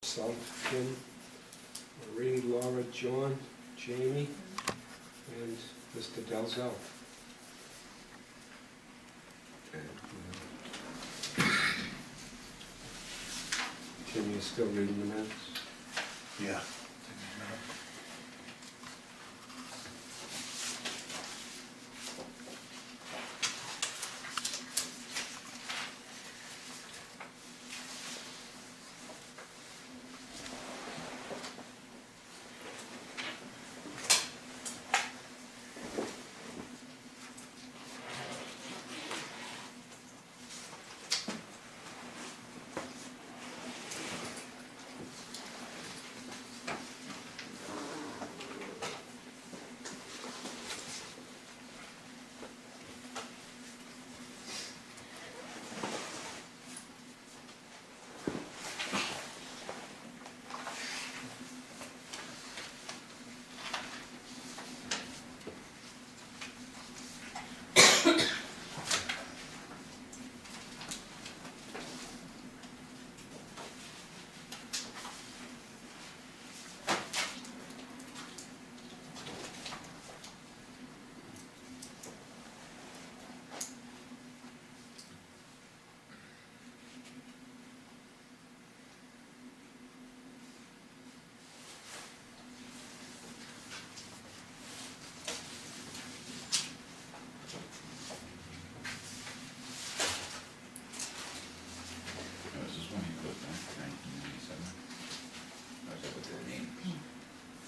myself, Kim, Marie, Laura, John, Jamie, and Mr. Dalzell. And, Kim, you still reading the minutes? Yeah.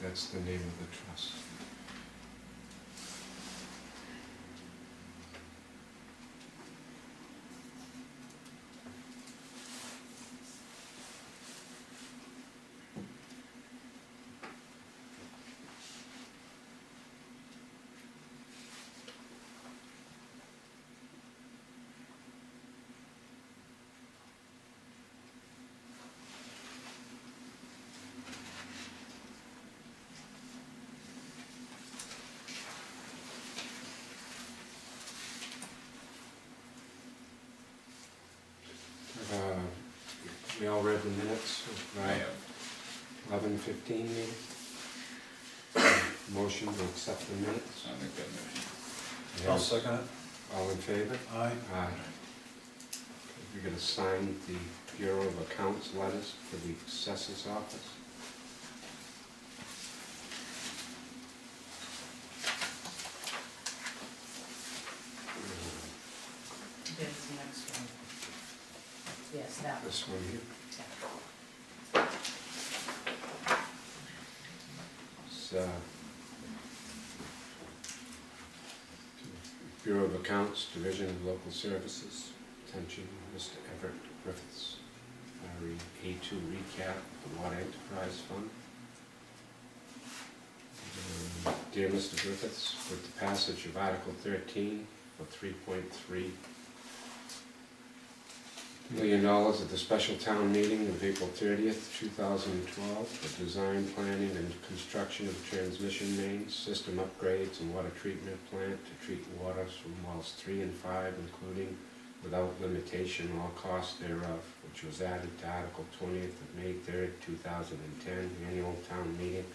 That's the name of the trust. We all read the minutes of 11:15 meeting. Motion to accept the minutes. I'll make that motion. I'll second it. All in favor? Aye. Aye. We're going to sign the Bureau of Accounts letters for the assessors office. There's the next one. Yes, that one. This one here. It's, Bureau of Accounts, Division of Local Services. Attention, Mr. Everett Griffiths. A2 recap, the Water Enterprise Fund. Dear Mr. Griffiths, with the passage of Article 13 for $3.3 million at the special town meeting of April 30th, 2012, for design, planning, and construction of transmission mains, system upgrades, and water treatment plant to treat waters from wells 3 and 5, including without limitation all costs thereof, which was added to Article 20th of May 3rd, 2010, annual town meeting,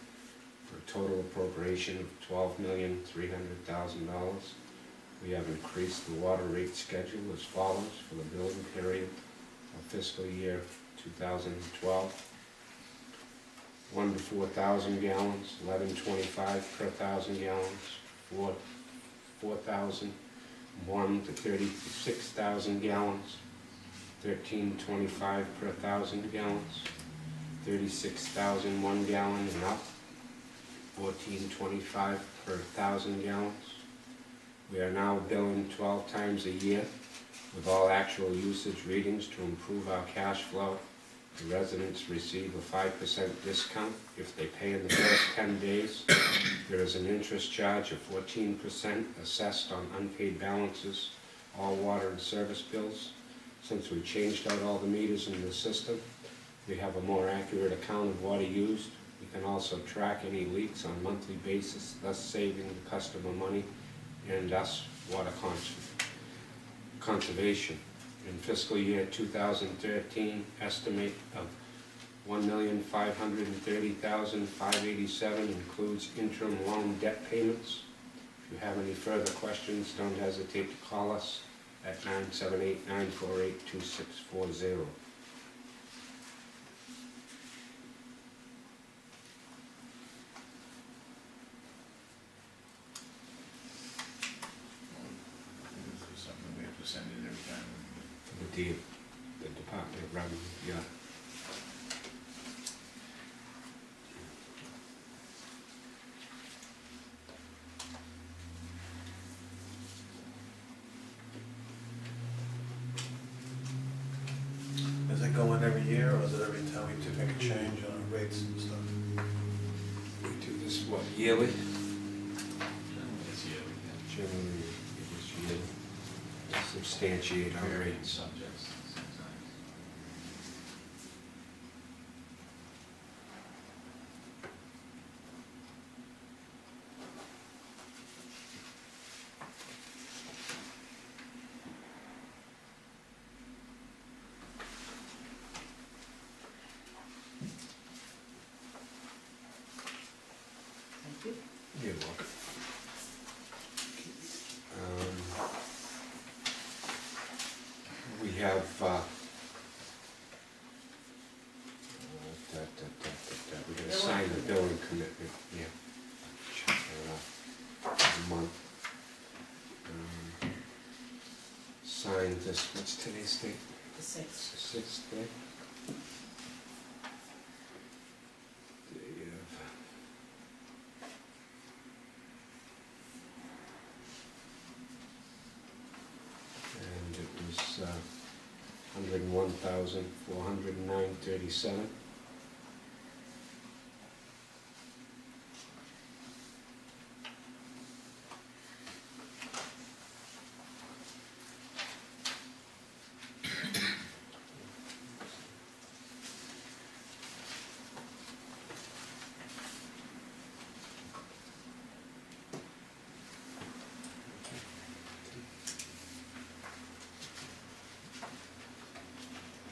for a total appropriation of $12,300,000. We have increased the water rate schedule as follows for the billing period of fiscal year 2012. 1 to 4,000 gallons, 11.25 per 1,000 gallons, 4,001 to 36,000 gallons, 13.25 per 1,000 gallons, 36,001 gallon and up, 14.25 per 1,000 gallons. We are now billing 12 times a year with all actual usage readings to improve our cash flow. The residents receive a 5% discount if they pay in the first 10 days. There is an interest charge of 14% assessed on unpaid balances, all water and service bills. Since we changed out all the meters in the system, we have a more accurate account of water used. We can also track any leaks on a monthly basis, thus saving the customer money and us water conservation. In fiscal year 2013, estimate of $1,530,587, includes interim loan debt payments. If you have any further questions, don't hesitate to call us at 978-948-2640. This is something we have to send in every time. The Department of Revenue, yeah. Does it go in every year, or is it every time we make a change on our rates and stuff? We do this, what, yearly? It's yearly, yeah. Generally, it was yearly, to substantiate our Varying rates. subjects sometimes. Thank you. You're welcome. We have, we gotta sign the billing commitment, yeah. Check that out. A month. Sign this, what's today's date? The 6th. The 6th day? Day of. And it was $101,409.37.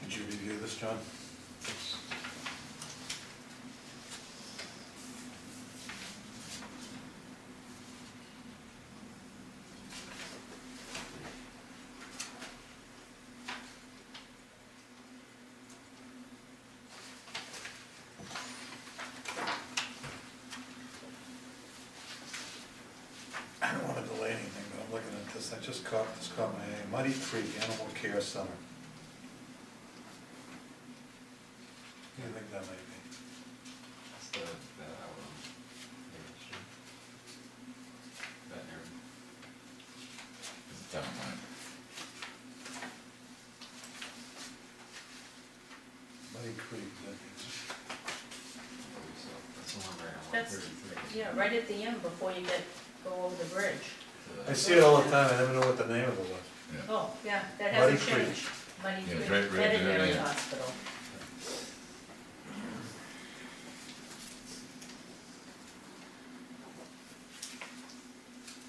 Did you review this, John? I don't want to delay anything, but I'm looking at this, this caught my eye. Muddy Creek Animal Care Center. What do you think that might be? That's the veterinary. It's down line. Muddy Creek, That's the one right on That's- 133. Yeah, right at the end before you go over the bridge. I see it all the time, I never know what the name of it was. Yeah. Oh, yeah, that Muddy hasn't Creek. changed. Muddy Yeah, Creek right there, Veterinary yeah. Hospital.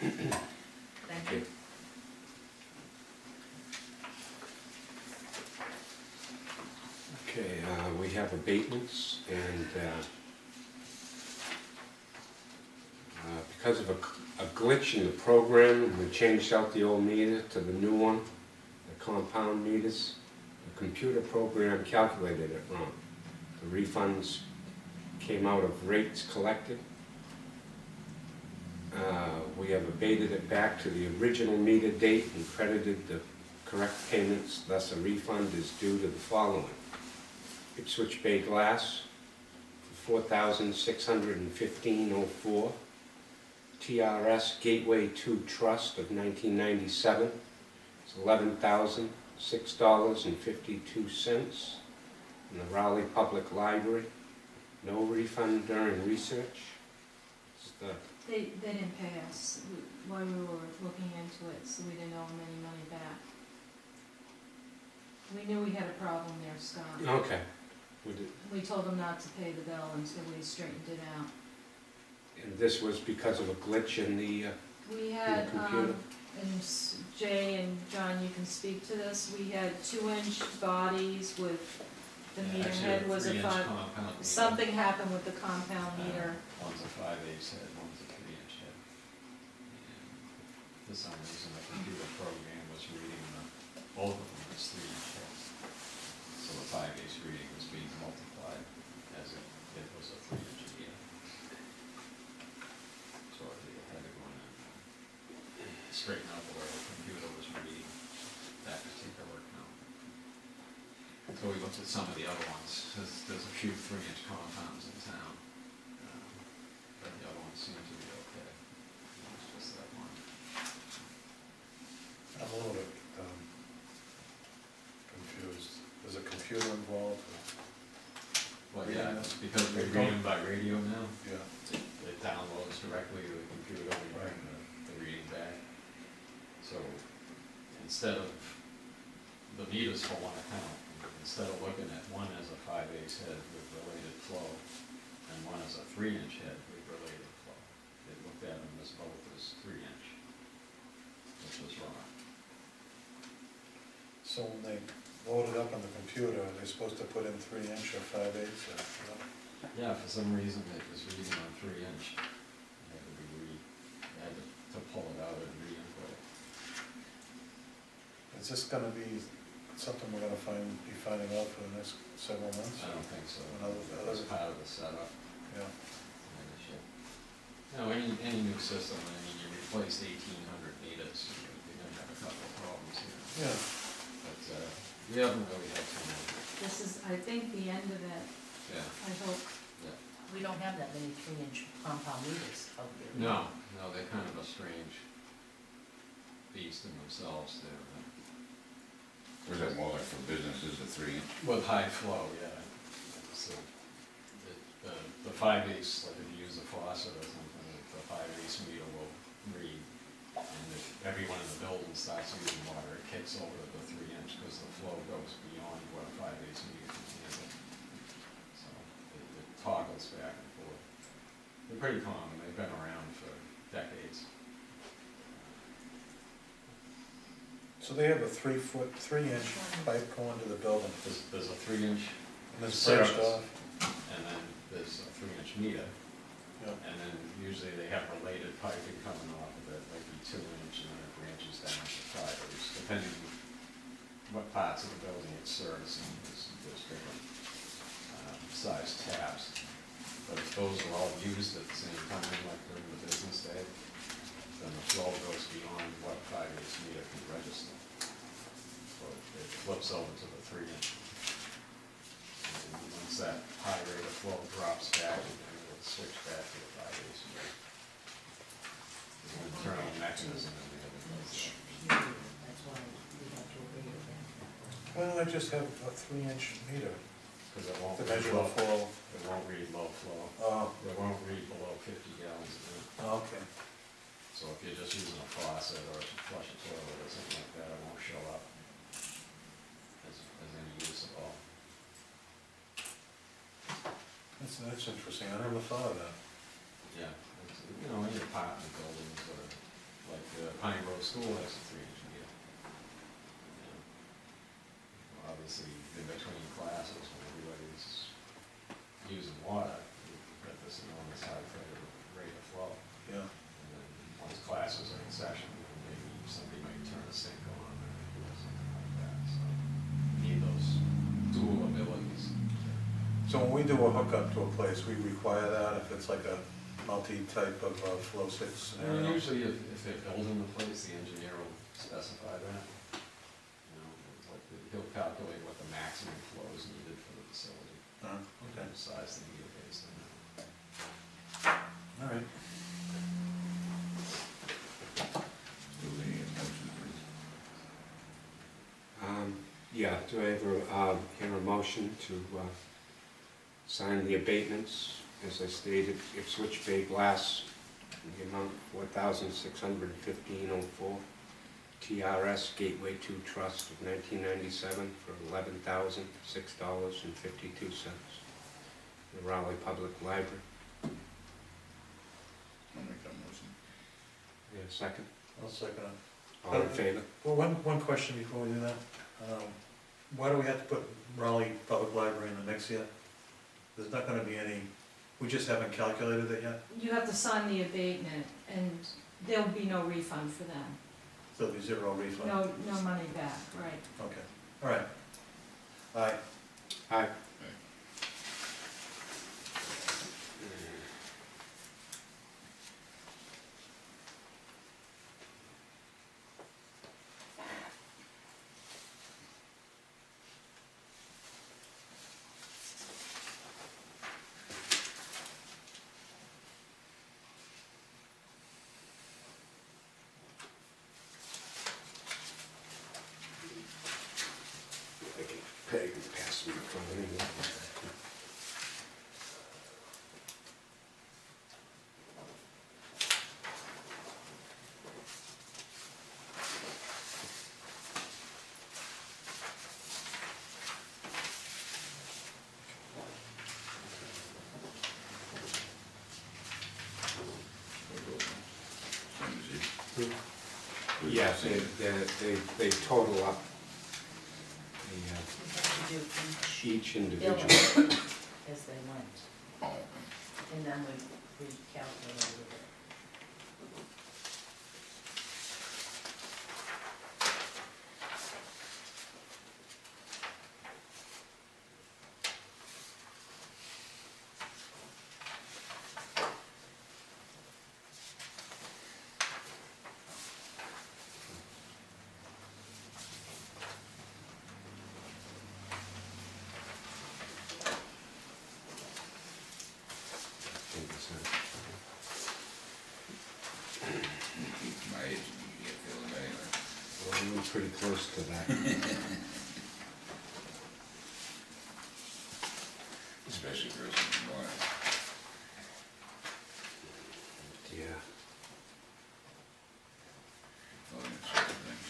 Thank you. Okay, we have abatements, and because of a glitch in the program, we changed out the old meter to the new one, the compound meters. The computer program calculated it wrong. The refunds came out of rates collected. We have abated it back to the original meter date and credited the correct payments, thus a refund is due to the following. Ipswich Bay Glass, $4,615.04. TRS Gateway 2 Trust of 1997, it's $11,006.52. And the Raleigh Public Library, no refund during research. It's the They didn't pay us while we were looking into it, so we didn't owe them any money back. We knew we had a problem there, Scott. Okay. We told them not to pay the bill until we straightened it out. And this was because of a glitch in the, We had, computer? and Jay and John, you can speak to this, we had 2-inch bodies with the Yeah, meter actually, head was a 3-inch five, compound meter. something happened with the compound meter. One's a 5/8 head, one's a 3-inch head. And for some reason, the computer program was reading both of them as 3-inch heads. So the 5/8 reading was being multiplied as if it was a 3-inch meter. So they had to go in and straighten out the way the computer was reading that particular count. So we looked at some of the other ones. There's a few 3-inch compounds in town. But the other ones seem to be okay. It's just that one. I'm a little bit confused. There's a computer involved? Well, Reading yeah, them? because we read them by radio now. Yeah. It downloads directly to the computer and you bring Right. the reading back. So instead of the meters for one account, instead of looking at one as a 5/8 head with related flow and one as a 3-inch head with related flow, they looked at them as both as 3-inch, which was wrong. So when they load it up on the computer, are they supposed to put in 3-inch or 5/8 or, you know? Yeah, for some reason it was reading on 3-inch. It had to be had to pull it out and re-input it. Is this gonna be something we're gonna be finding out for the next several months? I don't think so. Another- That was part of the setup. Yeah. No, any new system, I mean, you replace 1,800 meters, you're gonna have a couple of problems here. Yeah. But, we haven't really had too many. This is, I think, the end of it, Yeah, I hope. yeah. We don't have that many 3-inch compound meters out there. No, they're kind of a strange beast in themselves. They're, Was that more like for businesses, a 3-inch? with high flow, yeah. So, the 5/8, like if you use a faucet or something, the 5/8 meter will read. And if everyone in the building starts using water, it kicks over to the 3-inch because the flow goes beyond what a 5/8 meter can handle. So it toggles back and forth. They're pretty common, they've been around for decades. So they have a 3-inch pipe going to the building, There's a 3-inch, and it's Setup. branched off? and then there's a 3-inch meter. Yeah. And then usually they have related piping coming off of it, like 2-inch, and then it branches down to 5/8, depending on what parts of the building it's servicing, there's different size tabs. But if those are all used at the same time, like during the business day, then the flow goes beyond what 5/8 meter can register. So it flips over to the 3-inch. And once that high rate of flow drops back, then it'll switch back to the 5/8 meter. There's an internal mechanism that we have in place. That's why we have to agree with that. Why don't I just have a 3-inch meter Because it won't to read measure the low, flow? it won't read low flow. Oh, It won't read below 50 gallons a minute. okay. So if you're just using a faucet or a flush a toilet or something like that, it won't show up as any use at all. That's interesting, I never thought of that. Yeah, it's, any apartment buildings or like Pine Grove School has a 3-inch meter. Obviously, in between classes, when everybody's using water, you've got this enormous high rate of flow. Yeah. And then once classes are in session, maybe somebody might turn a sink on or something like that, so you need those dual abilities. So when we do a hookup to a place, we require that if it's like a multi-type of flow six scenario? Usually if they're building the place, the engineer will specify that. He'll calculate what the maximum flow is needed for the facility. Okay, Size the meter based on that. all right. Do the motion, please. Yeah, do I hear a motion to sign the abatements, as I stated, Ipswich Bay Glass, in the amount of $4,615.04, TRS Gateway 2 Trust of 1997 for $11,006.52, the Raleigh Public Library. I'll make that motion. Yeah, second? I'll second it. All in favor? Well, one question before we do that. why do we have to put Raleigh Public Library in the mix yet? There's not gonna be any, we just haven't calculated it yet, You have to sign the abatement, and there'll be no refund for them. so there'll be zero refund. No money back, right. Okay, all right. Aye. Aye. Peg and pass me the phone. Yes, they total up We have to do each each individual. billing as they went, Oh, and then we calculated it. my age, you get feeling anyway. Well, we're pretty close to that. Especially for us in the morning. Yeah. Oh, yeah, certain things.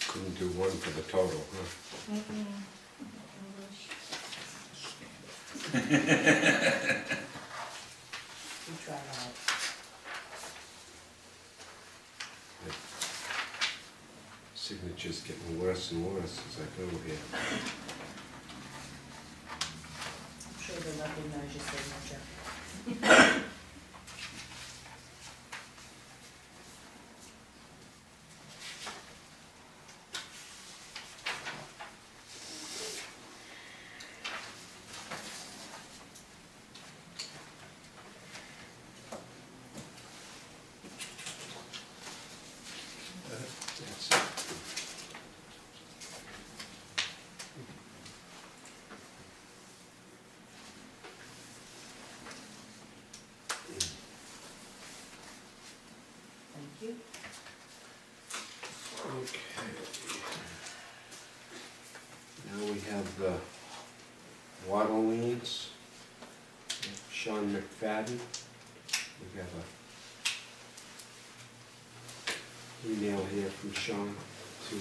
Couldn't do one for the total, huh? We tried out. Signature's getting worse and worse as I go here. I'm sure they'll recognize your signature. That's it. Thank you. Okay. Now we have the water liens. Sean McFadden. We have a email here from Sean to,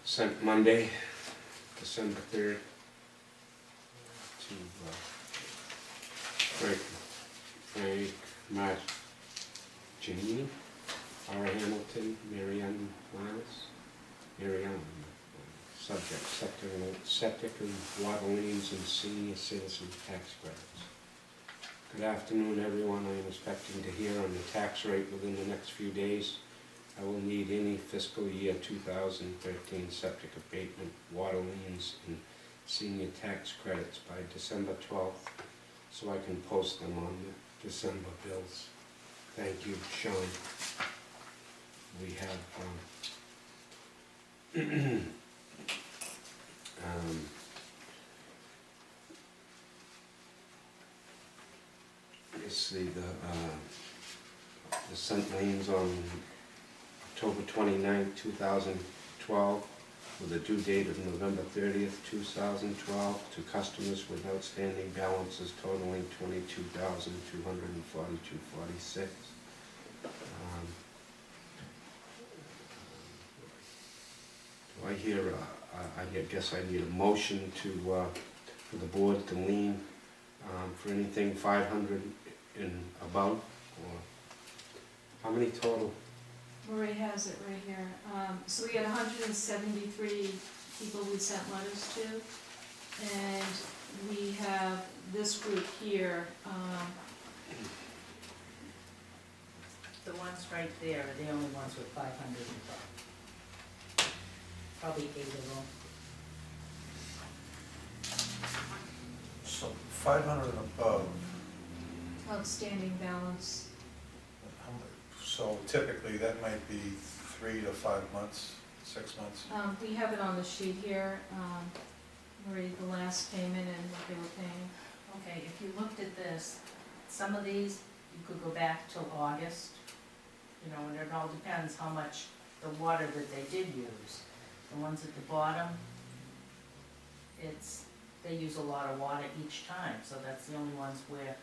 sent Monday, December 3rd, to Frank Marginini, R. Hamilton, Mary Ellen Miles, Mary Ellen. Subject, septic and water liens and senior citizen tax credits. Good afternoon, everyone. I am expecting to hear on the tax rate within the next few days. I will need any fiscal year 2013 septic abatement, water liens, and senior tax credits by December 12th, so I can post them on the December bills. Thank you, Sean. We have, let's see, the sent liens on October 29th, 2012 with a due date of November 30th, 2012, to customers with outstanding balances totaling $22,242.46. Do I hear, I guess I need a motion to, for the board to lean for anything 500 and above, or how many total? Marie has it right here. So we had 173 people we sent letters to, and we have this group here. The ones right there are the only ones with 500 and above. Probably 8 of them. So 500 and above, Outstanding balance. so typically that might be 3 to 5 months, 6 months. We have it on the sheet here, Marie, the last payment and what they were paying. Okay, if you looked at this, some of these, you could go back till August, you know, and it all depends how much the water that they did use. The ones at the bottom, they use a lot of water each time, so that's the only ones where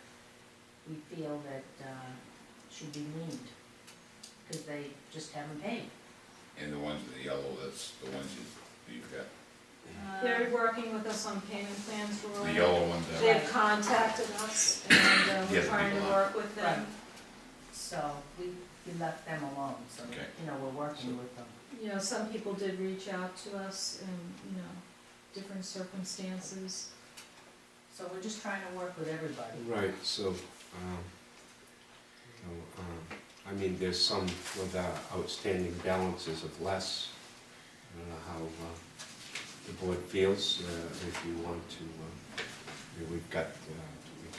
we feel that should be leaned, because they just haven't paid. And the ones in the yellow, that's the ones you've got. They're working with us on payment plans, The Roy. yellow ones They've contacted us, and we're Yes, trying to people work with them. Right. So we left them alone, so, Okay. you know, we're working with them. You know, some people did reach out to us in, you know, different circumstances. So we're just trying to work with everybody. Right, so, I mean, there's some with outstanding balances of less. I don't know how the board feels, if you want to, we've got, we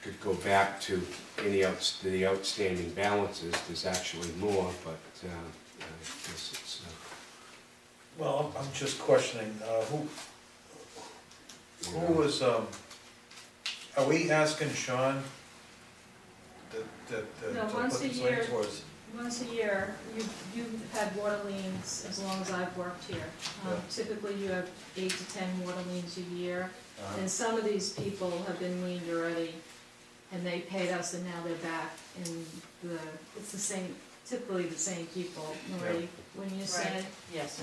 could go back to the outstanding balances. There's actually more, but I guess it's, Well, I'm just questioning, who was, are we asking Sean to No, put once a this year. in towards? Once a year, you've had water liens as long as I've worked here. Yeah. Typically, you have 8 to 10 water liens a year, Uh-huh. and some of these people have been liened already, and they paid us, and now they're back, and it's the same, typically the same people, Marie, when you said, Yes.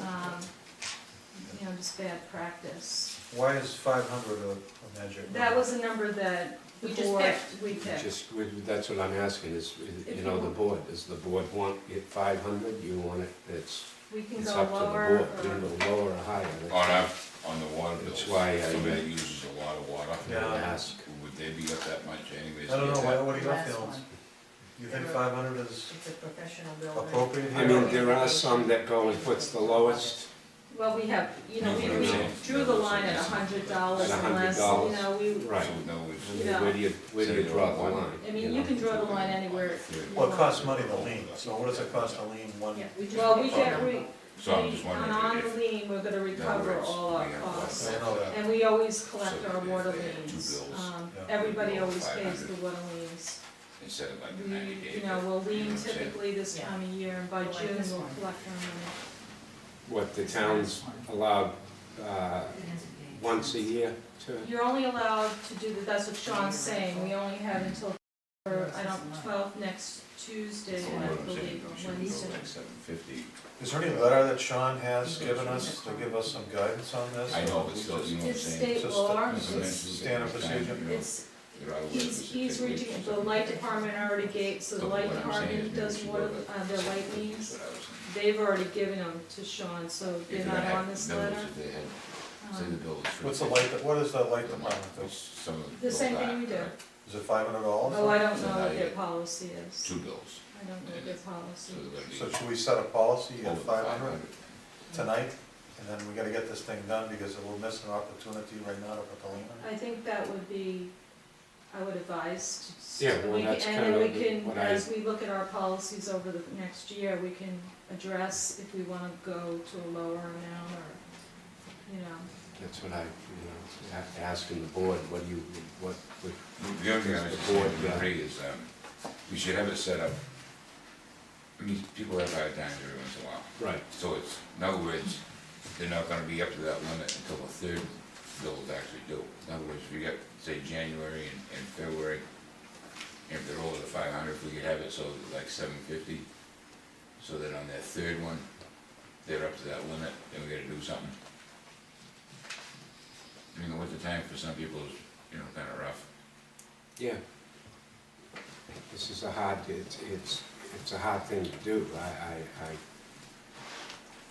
you know, just bad practice. Why is 500 a magic number? That was a number that the We just board, picked. we picked. that's what I'm asking, is, If you know, you the want- board, does the board want it 500, you want it, We can it's go up to the lower, board, we can or, go lower or higher. On the water bills. That's why I- Somebody that uses a lot of water. Yeah. Ask. Would they be up that much anyways? I don't know, what are your Last feelings? one. You think 500 is It's a professional builder. appropriate here? I mean, there are some that go with what's the lowest, well, we have, you know, we Yeah. drew the line at $100 At unless, $100. you know, we, right. So, no, I it's. mean, Yeah. where do you draw the line? I mean, you can draw the line anywhere. Well, it costs money to lean, so what does it cost to lean one? Yeah, we just Well, we picked get, a number. So I'm just wondering on the if, lien, we're gonna recover words, all our we have costs. I know that. And we always collect So our if water they had two liens. bills, Yeah. Everybody always pays 500. the water liens. instead of like the We, 90 day. you know, we'll you know lien what I'm saying? typically this Yeah. time of year, and by Like June, this we'll one. collect our money. What, the town's allowed once a year to, You're only allowed to do, that's what Sean's saying, we only have until, I don't, 12th next Tuesday, So I what I'm saying, believe, we or should go Wednesday. like 750. Is there any letter that Sean has given us to give us some guidance on this? I know, but still, you know what I'm It's saying? state Just law, it's it's, standard procedure. it's, You're out of he's work, reaching, it's the light department already gave, so the But light what I'm saying department is maybe does we should water, go to their light 750 liens. is what I was thinking. They've already given them to Sean, so If they're they not had on this bills, letter. if they had, say the Um, bill is for. What's the light, what is the light department do? It's some of the The bills same are, thing we do. right? Is it $500? Oh, I don't So know now what you their get policy is. 2 bills, I don't know their policy. so they're gonna be So should we set a policy at over 500 tonight? And then we gotta get this thing done because we're missing an opportunity right now to put the lien on. I think that would be, I would advise. Yeah, well, that's And kind then we of can, what I- as we look at our policies over the next year, we can address if we wanna go to a lower amount or, you know. that's what asking the board, what do you, what would, The other thing I was The board, saying, agree is, we should have it set up I mean, people have hard times every once in a while. Right. So it's, in other words, they're not gonna be up to that limit until the third bill is actually due. In other words, if you got, say, January and February, and if they're over the 500, if we could have it so like 750, so that on their third one, they're up to that limit, then we gotta do something. I mean, the winter time for some people is, you know, kinda rough. Yeah. This is a hard, it's a hard thing to do.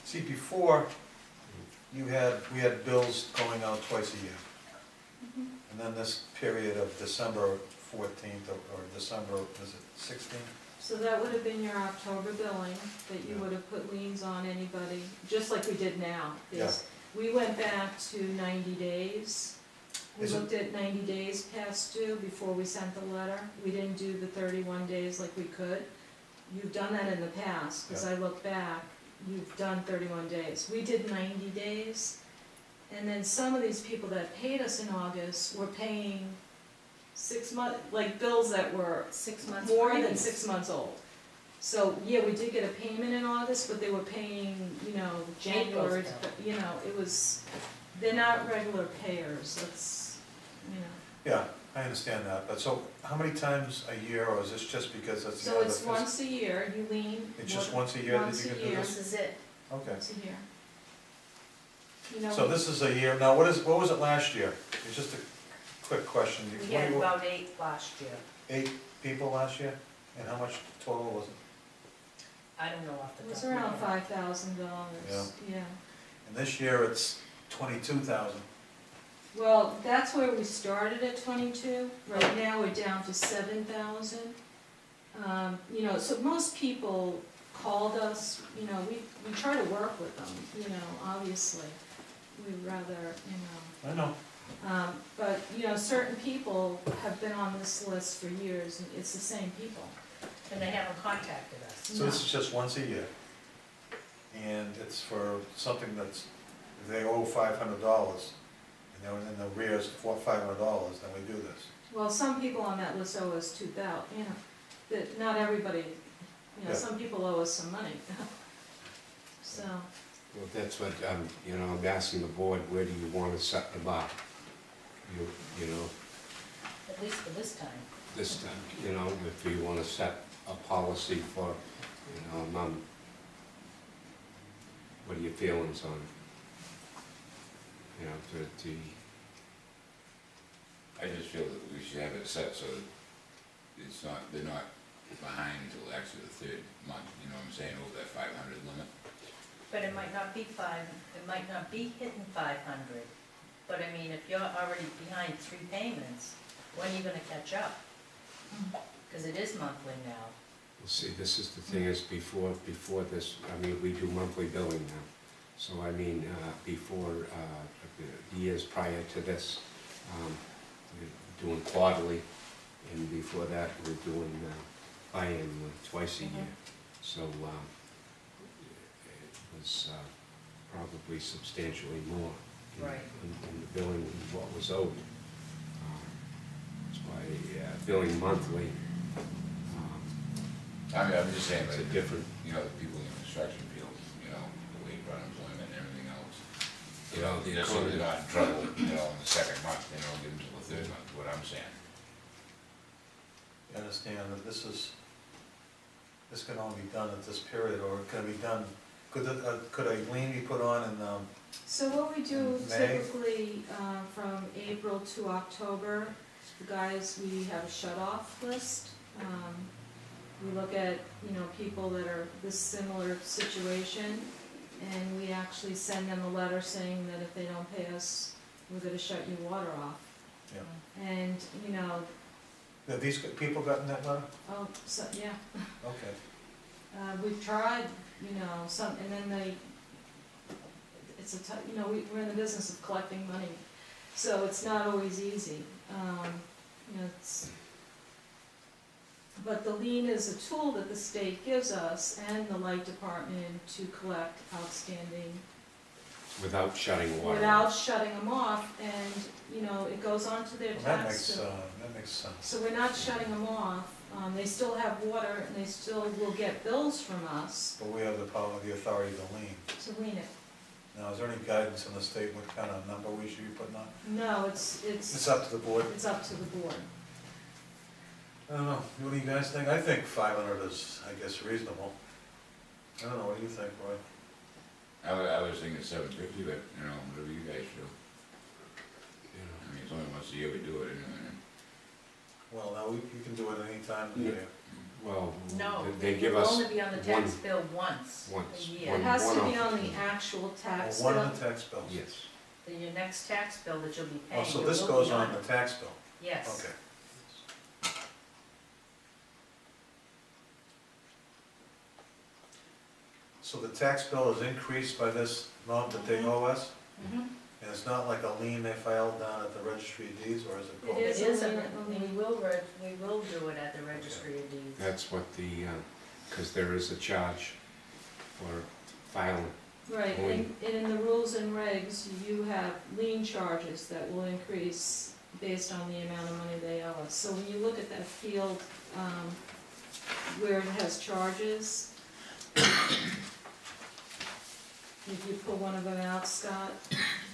See, before, we had bills going out twice a year. And then this period of December 14th or December, was it 16th? So that would have been your October billing, that you Yeah. would have put liens on anybody, just like we did now. Yeah. We went back to 90 days. We Is it- looked at 90 days past due before we sent the letter. We didn't do the 31 days like we could. You've done that in the past, because Yeah. I look back, you've done 31 days. We did 90 days, and then some of these people that paid us in August were paying 6 month, like bills that were 6 months more than previous. 6 months old. So, yeah, we did get a payment in August, but they were paying, you know, January, April's you know, it was, they're not regular payers, that's, you know. Yeah, I understand that, but so how many times a year, or is this just because it's the So end of it's the once a year, you lean. It's just what- once a year that once you a can do year. this? This is it. Okay. Once a year. You know. So this is a year, now what was it last year? It's just a quick question. We What had do you- about 8 last year. 8 people last year? And how much total was it? I don't know off the It top was of my around head. $5,000, yeah. And this year it's 22,000. Well, that's where we started at 22, right now we're down to 7,000. You know, so most people called us, you know, we try to work with them, you know, obviously. We'd rather, you know. I know. But, you know, certain people have been on this list for years, and it's the same people. And they haven't contacted us. So this is just once a year. And it's for something that's, if they owe $500, and they're in the arrears for $500, then we do this. Well, some people on that list owe us 2,000, you know, that, not everybody, you know, Yeah. some people owe us some money. So, Well, that's what, you know, I'm asking the board, where do you want to set the bar? You know, At least for this time. this time, you know, if you want to set a policy for, you know, what are your feelings on, you know, the, I just feel that we should have it set so that it's not, they're not behind until actually the third month, you know what I'm saying, over that 500 limit. But it might not be it might not be hitting 500. But I mean, if you're already behind 3 payments, when are you gonna catch up? Because it is monthly now. well, see, this is the thing is before this, I mean, we do monthly billing now. So I mean, before, the years prior to this, we're doing quarterly, and before that, we're doing biannually, twice a year. So it was probably substantially more Right. in the billing than what was owed. That's why billing monthly, I mean, I'm just saying, it's like, a different, you know, the people in the construction field, you know, the wage for unemployment and everything else. you know, the Just so economy. they're not in trouble, you know, in the second month, they don't give them till the third month, what I'm saying. You understand that this can only be done at this period, or can it be done, could a lien be put on in, so what we do In May? typically, from April to October, the guys, we have a shut-off list. We look at, you know, people that are this similar situation, and we actually send them a letter saying that if they don't pay us, we're gonna shut your water off. yeah. And, you know, Have these people gotten that letter? oh, so, yeah, Okay. we've tried, you know, some, and then they, it's a you know, we're in the business of collecting money, so it's not always easy. You know, but the lien is a tool that the state gives us and the light department to collect outstanding, Without shutting water without off. shutting them off, and, you know, it goes onto their Well, tax bill. that makes sense. So we're not shutting them off, They still have water and they still will get bills from us But we have the power, the authority to lien. to lien it. Now, is there any guidance in the state what kind of number we should be putting on? No, It's it's up to the board. up to the board. I don't know, what do you guys think? I think 500 is, I guess, reasonable. I don't know, what do you think, Roy? I was thinking 750, but, you know, whatever you guys do. You know. I mean, it's only once a year we do it, and Well, now, you can do it any time of the year. Well, No, they give it'll us only be on the tax bill once once. a It year. has to be One-off. on the actual tax Well, one bill. of the tax bills. Yes. Then your next tax bill that you'll be Oh, paying, so it this will goes be on the tax bill? Yes. Okay. So the tax bill is increased by this amount that they owe us? Mhm. And it's not like a lien they filed down at the registry of deeds, or is it? It It is is, a and lien. we will do it at the registry of deeds. That's what the, because there is a charge for filing. Right, and in the rules and regs, you have lien charges that will increase based on the amount of money they owe us. So when you look at that field, where it has charges, if you pull one of them out, Scott,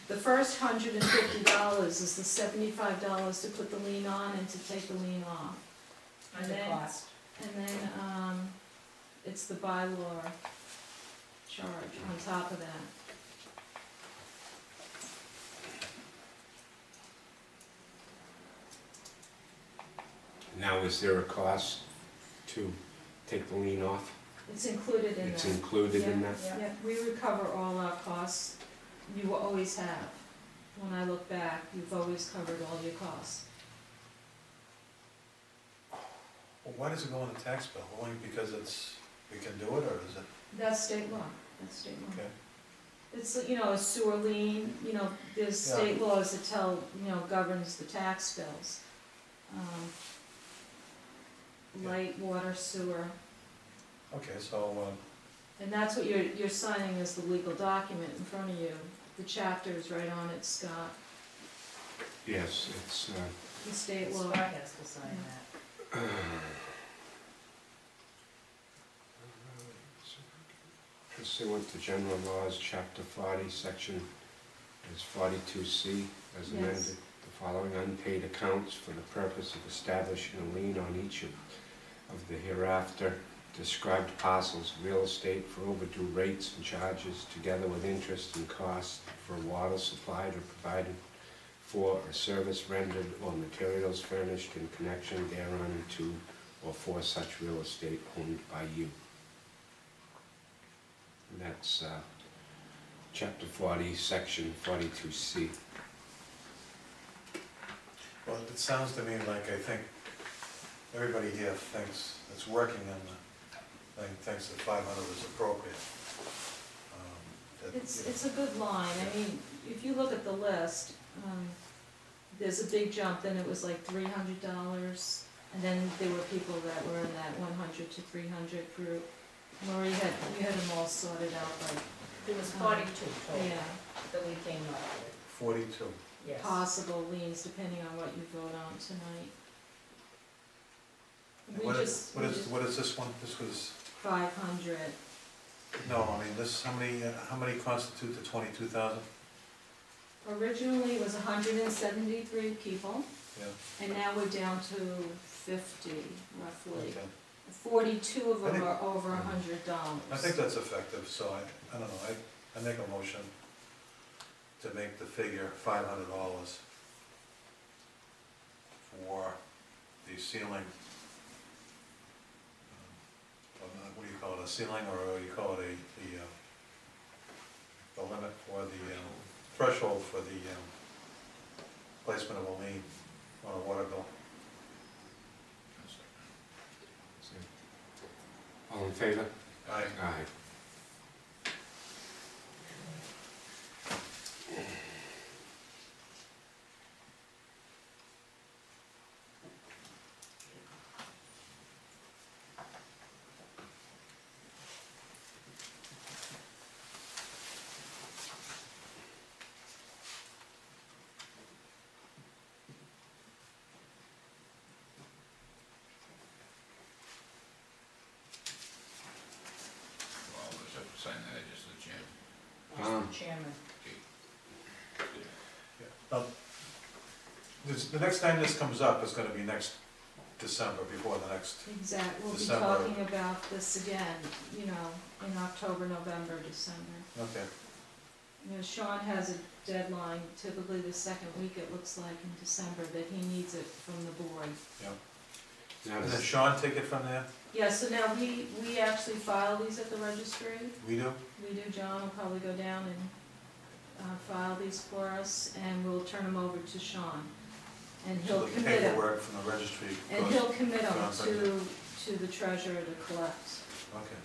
the first $150 is the $75 to put the lien on and to take the lien off. And And the then- cost. And then, it's the bylaw charge on top of that. Now, is there a cost to take the lien off? It's included in that. It's included in that? Yeah. Yeah, we recover all our costs. You always have. When I look back, you've always covered all your costs. Well, why does it go on the tax bill? Only because we can do it, or is it? That's state law, that's state law. Okay. It's, a sewer lien, there's Yeah. state laws that governs the tax bills. Light, water, sewer, Okay, so, and that's what you're signing as the legal document in front of you. The chapter is right on it, Scott, Yes, it's, the state law. Scott has to sign that. pursuant to general laws, chapter 40, section is 42C, as Yes. amended. The following unpaid accounts for the purpose of establishing a lien on each of the hereafter described parcels of real estate for overdue rates and charges, together with interest and costs for water supplied or provided for, a service rendered, or materials furnished in connection thereon to or for such real estate owned by you. And that's chapter 40, section 42C. well, it sounds to me like I think everybody here thinks, that's working on the thing, thinks that 500 is appropriate. It's a good line, I mean, if you look at the list, there's a big jump, then it was like $300, and then there were people that were in that 100 to 300 group. Marie you had them all sorted out by, It was 42 total yeah, that we came up with, 42. yes. possible liens, depending on what you vote on tonight. We What just, what is this one? This was, 500, no, I mean, this, how many constitute the 22,000? originally it was 173 people, Yeah, and now we're down to 50 roughly. okay. 42 of I them think- are over $100. I think that's effective, so I don't know, I make a motion to make the figure $500 for the ceiling. What do you call it, a ceiling, or what do you call it, the limit for the threshold for the placement of a lien on a water bill? All in favor? Aye. Aye. The next time this comes up is gonna be next December, before the next, We'll be December. talking about this again, you know, in October, November, December. okay. You know, Sean has a deadline, typically the second week, it looks like, in December, that he needs it from the board. Now, And then does- Sean take it from there? Yeah, so now we actually file these at the registry. We do? We do, John will probably go down and file these for us, and we'll turn them over to Sean. And he'll So the commit them, paperwork from the registry and goes, he'll commit them John's like- to the treasurer to collect. okay.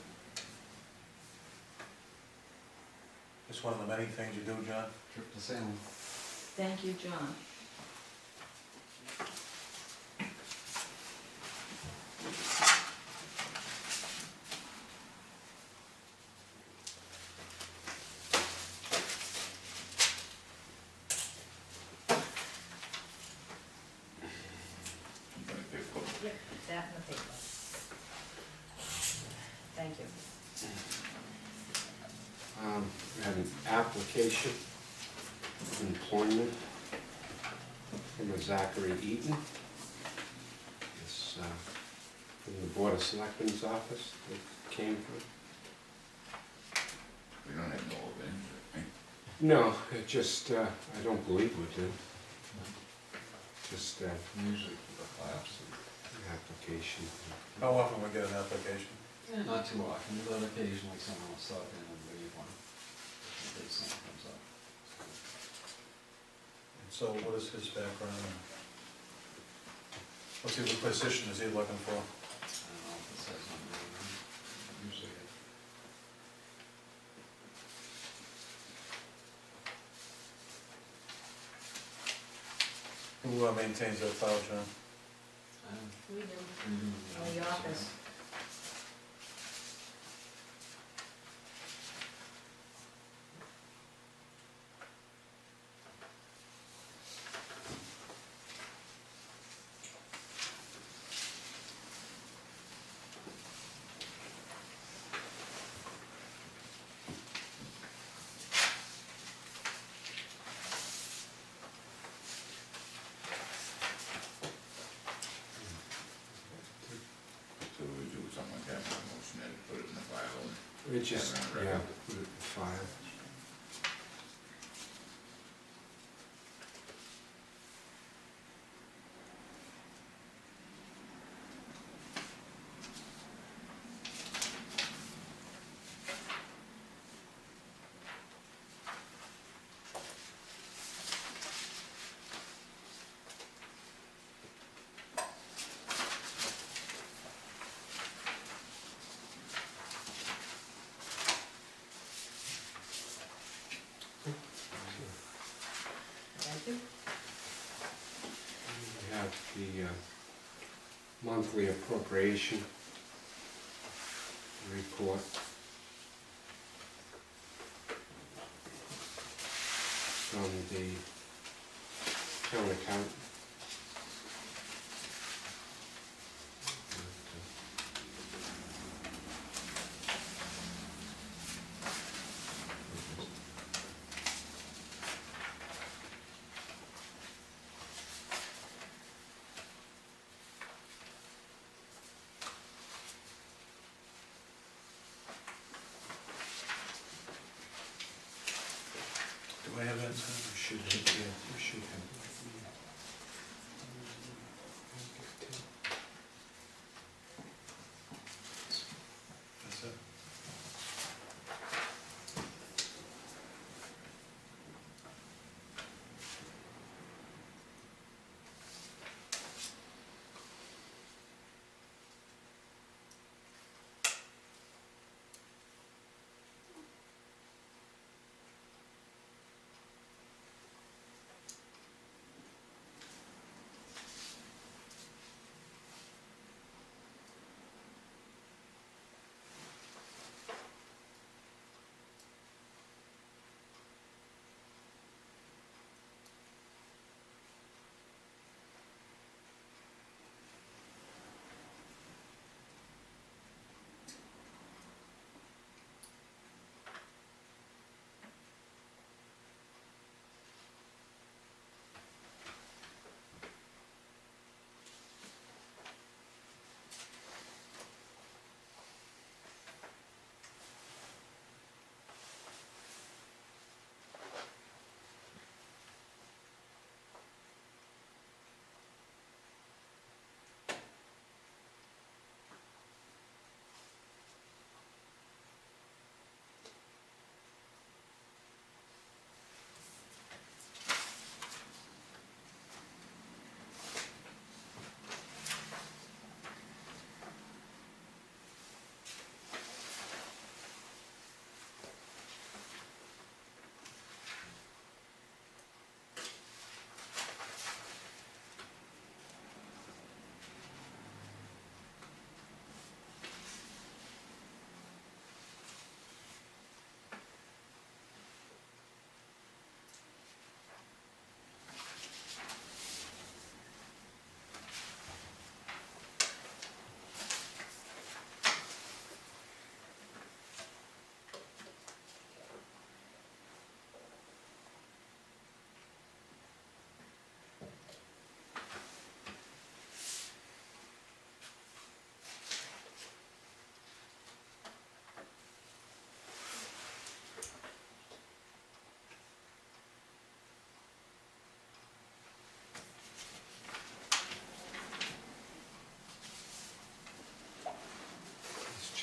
It's one of the many things you do, John? Trip to Salem. Thank you, John. You're gonna pay for it. Yep, that and the paper. Thank you. We have an application of employment from a Zachary Eaton. It's from the Board of Selectmen's office that came from. We don't have no event, right? No, it just, I don't believe we do. Just Usually for the class. an application. How often we get an application? Yeah, not too often, but occasionally someone will stop in and leave one. In case something comes up. And so what is his background? And what's the position is he looking for? I don't know if it says on there. Usually it. Who maintains that file, John? We do, In in the office. So we do something like that, my motion, and put it in the file, and We just, Have it on yeah, record. put it in the file. Thank you. We have the monthly appropriation report. From the town accountant. Do I have that? We should have, yeah, we should have.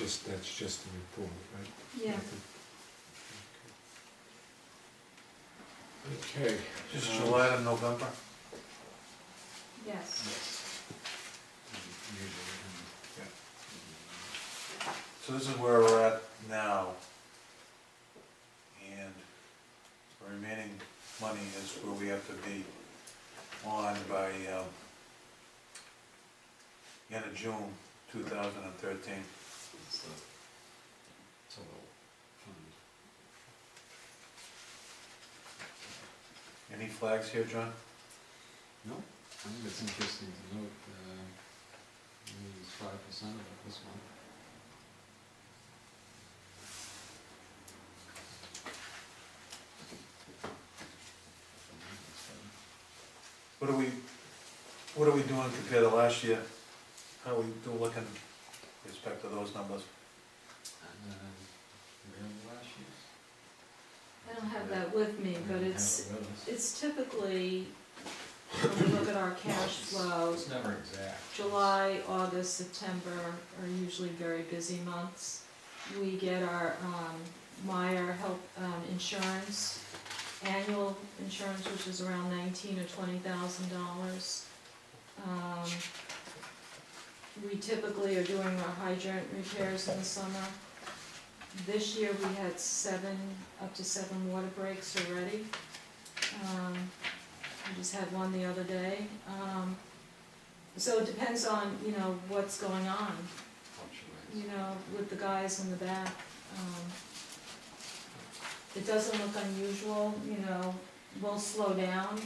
just the report, right? Yeah, Okay. Just July to November? yes. So this is where we're at now. And the remaining money is where we have to be on by end of June 2013. It's a total fund. Any flags here, John? No, I think it's interesting to note, we use 5% of it this month. What are we doing compared to last year? How are we looking with respect to those numbers? And, really last year? I don't have that with me, but We don't it's, have it with us. it's typically, when we look at our cash flow, It's never exact. July, August, September are usually very busy months. We get our Meyer health insurance, annual insurance, which is around $19,000 or $20,000. We typically are doing our hydrant repairs in the summer. This year we had up to seven water breaks already. We just had one the other day. So it depends on, what's going on, Fluctuates. with the guys in the back. It doesn't look unusual, we'll slow down.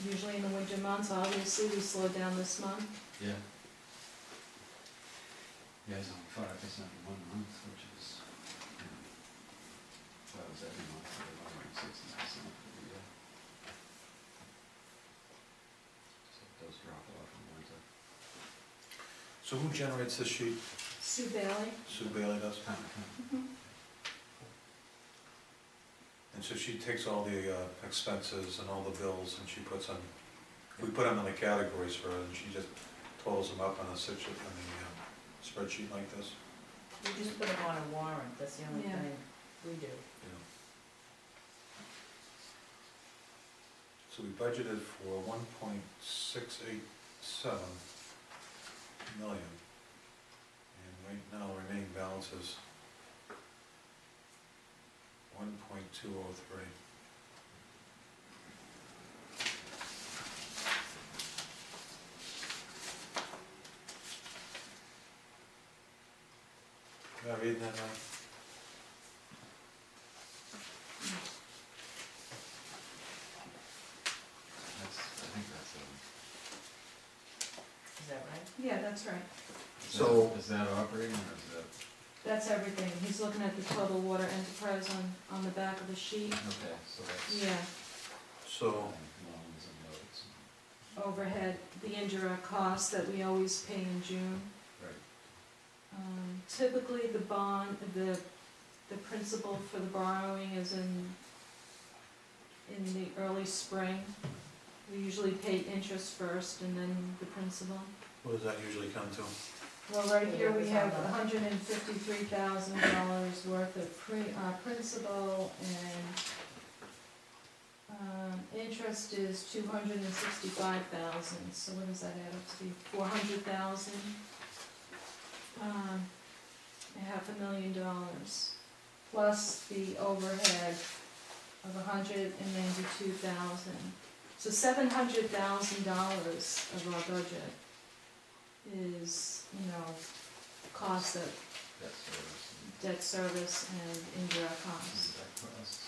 Usually in the winter months, obviously, we slowed down this month. Yeah. Yeah, it's only 5% in 1 month, which is, that was every month, so it was like 60% for the year. So it does drop off in winter. So who generates this sheet? Sue Bailey? Sue Bailey does? Kind of. And so she takes all the expenses and all the bills and she puts them, we put them in the categories for her and she just totals them up on a spreadsheet like this. We just put them on a warrant, that's the only Yeah. thing we do. Yeah. So we budgeted for 1.687 million. And right now, remaining balance is 1.203. Am I reading that right? I think that's Is that right? Yeah, that's right. So- Is that operating or is that, That's everything. He's looking at the total water enterprise on the back of the sheet. okay, so that's. Yeah, So, Loans and notes. overhead, the indirect costs that we always pay in June. Right. Typically, the principal for the borrowing is in the early spring. We usually pay interest first and then the principal. what does that usually come to? Well, right here, we have $153,000 worth of principal, and interest is $265,000, so what does that add up to be? $400,000? $500,000, plus the overhead of $192,000. So $700,000 of our budget is, cost of Debt service debt service and indirect costs. and debt costs.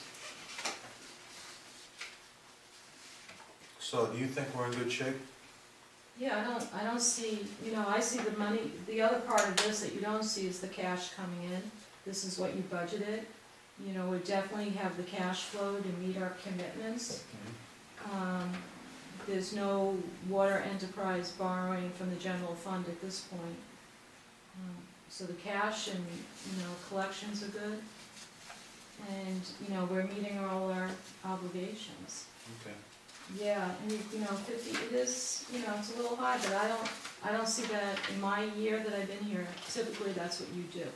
So do you think we're in good shape? Yeah, I don't see, I see the money, the other part of this that you don't see is the cash coming in. This is what you budgeted. We definitely have the cash flow to meet our commitments. There's no water enterprise borrowing from the general fund at this point. So the cash and, collections are good. And, we're meeting all our obligations. Okay. Yeah, and 50, it is, it's a little high, but I don't see that in my year that I've been here, typically that's what you do.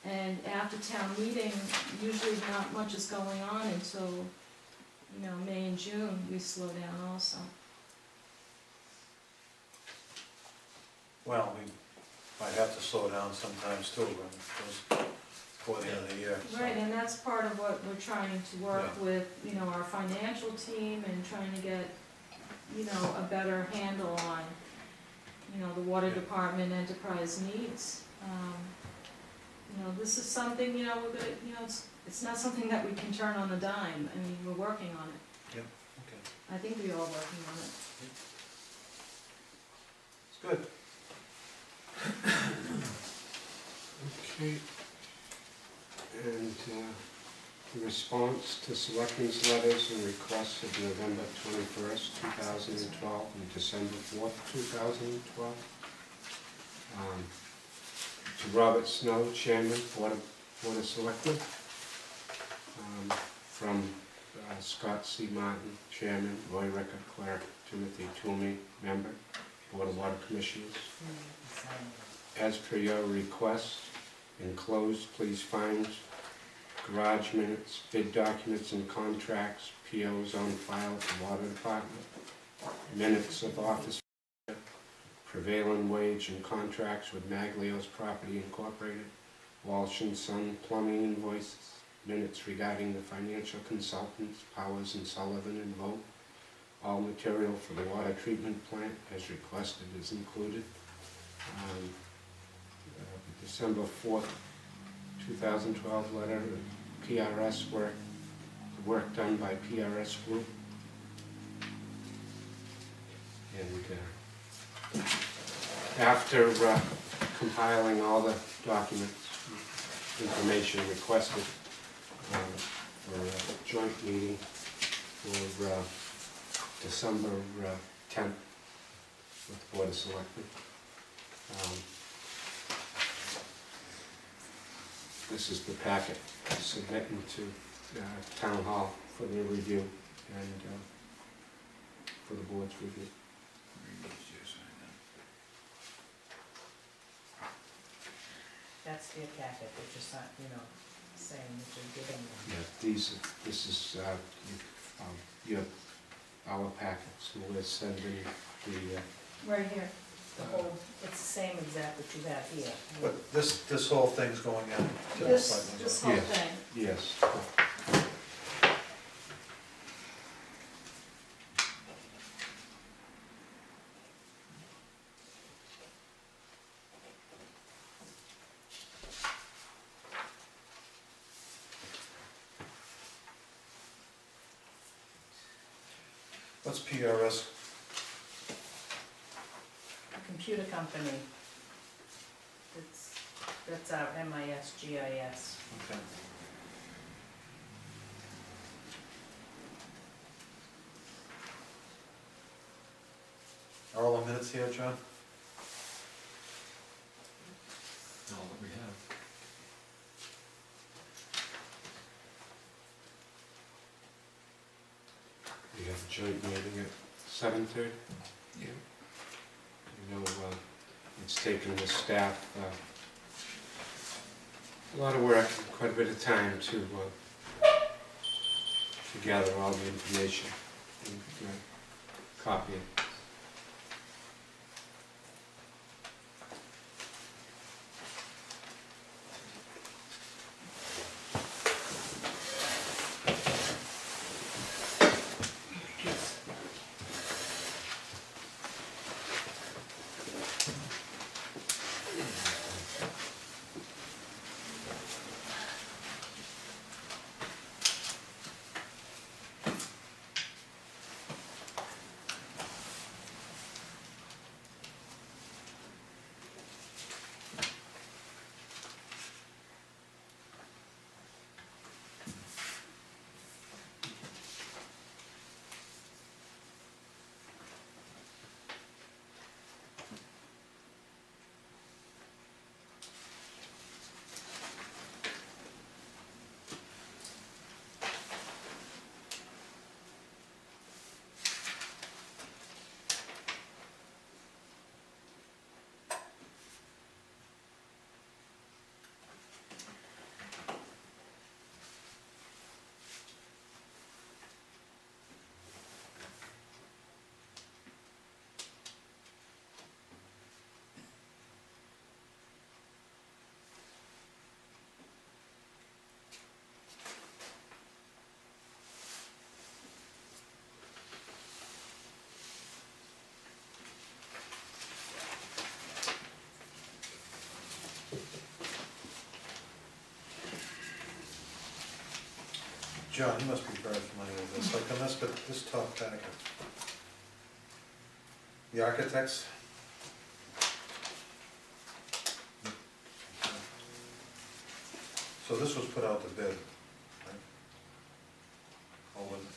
And after town meeting, usually not much is going on until, you know, May and June, we slow down also. Well, we might have to slow down sometimes too, when it goes before the end of the year. so. Right, and that's part of what we're trying to work Yeah. with, you know, our financial team and trying to get, you know, a better handle on, you know, the water Yeah. department enterprise needs. You know, this is something, you know, we're gonna, you know, it's not something that we can turn on a dime. I mean, we're working on it. Okay, I think we are working on it. it's good. Okay. And the response to selectmen's letters and requests of November 21st, 2012, and December 4th, 2012. To Robert Snow, Chairman, Board of Selectmen. From Scott C. Martin, Chairman, Roy Ricker, Clerk, Timothy Toomey, Member, Board of Water Commissioners. As per your request, enclosed, please find garage minutes, bid documents and contracts, POs on file at the Water Department, minutes of office, prevailing wage and contracts with Maglio's Property Incorporated, Walsh and Son plumbing invoices, minutes regarding the financial consultants, Powers and Sullivan and Vogt. All material for the water treatment plant as requested is included. The December 4th, 2012 letter, PRS work, the work done by PRS Group. And after compiling all the documents, information requested for a joint meeting for December 10th with the Board of Selectmen. This is the packet submitting to Town Hall for their review and for the board's review. That's their packet, they're just not, you know, saying that you're giving them. Yeah, this is your, our packets, we're sending the, Right here. The whole, it's the same exact that you have here. But this whole thing's going in to the This selectmen's whole Yeah. thing. yes. What's PRS? Computer company. That's our MIS, GIS. Okay. Are all the minutes here, John? All that we have. We have a joint meeting at 7:30. Yeah. You know, it's taken the staff a lot of work, quite a bit of time to gather all the information and copy it. John, you must be very familiar with this, like on this, but this top packet. The architects? So this was put out to bid, right? Or was it?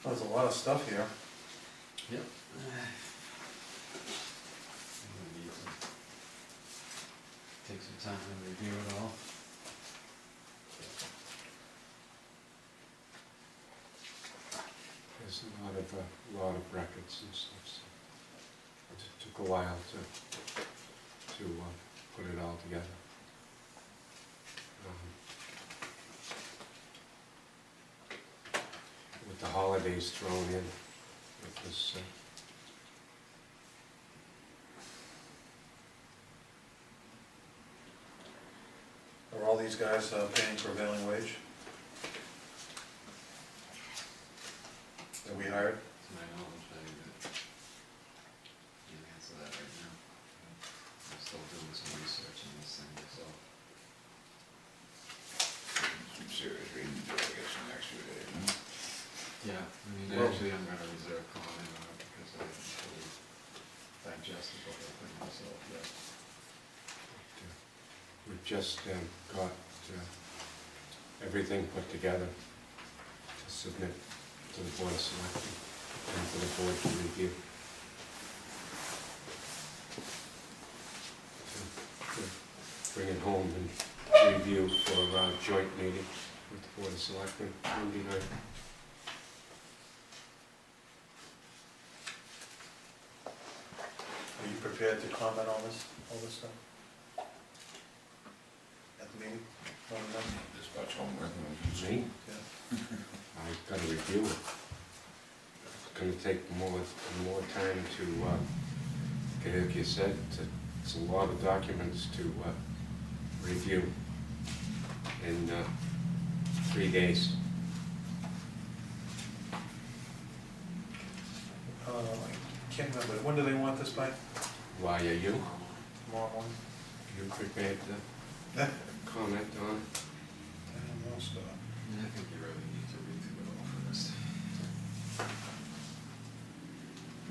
There's a lot of stuff here. Yep. We need to take some time to review it all. There's a lot of records and stuff, so it took a while to put it all together. With the holidays thrown in, it was, Are all these guys paying prevailing wage that we hired? To my knowledge, I can't answer that right now. I'm still doing some research on this thing myself. Some serious reading, to do, I guess, some extra day, huh? Yeah, I mean, Well- actually, I'm gonna reserve comment on it because I haven't fully digested the whole thing myself yet. we've just got everything put together to submit to the Board of Selectmen and for the board to review. To bring it home and review for a joint meeting with the Board of Selectmen Monday night. Are you prepared to comment on this, all this stuff? At the meeting? This much homework, and Me? Yeah. I've got to review it. It's gonna take more time to, like you said, it's a lot of documents to review in 3 days. I can't remember, when do they want this by? Why are you Tomorrow morning? prepared to comment on it? And most of it. Yeah, I think you really need to read through it all first.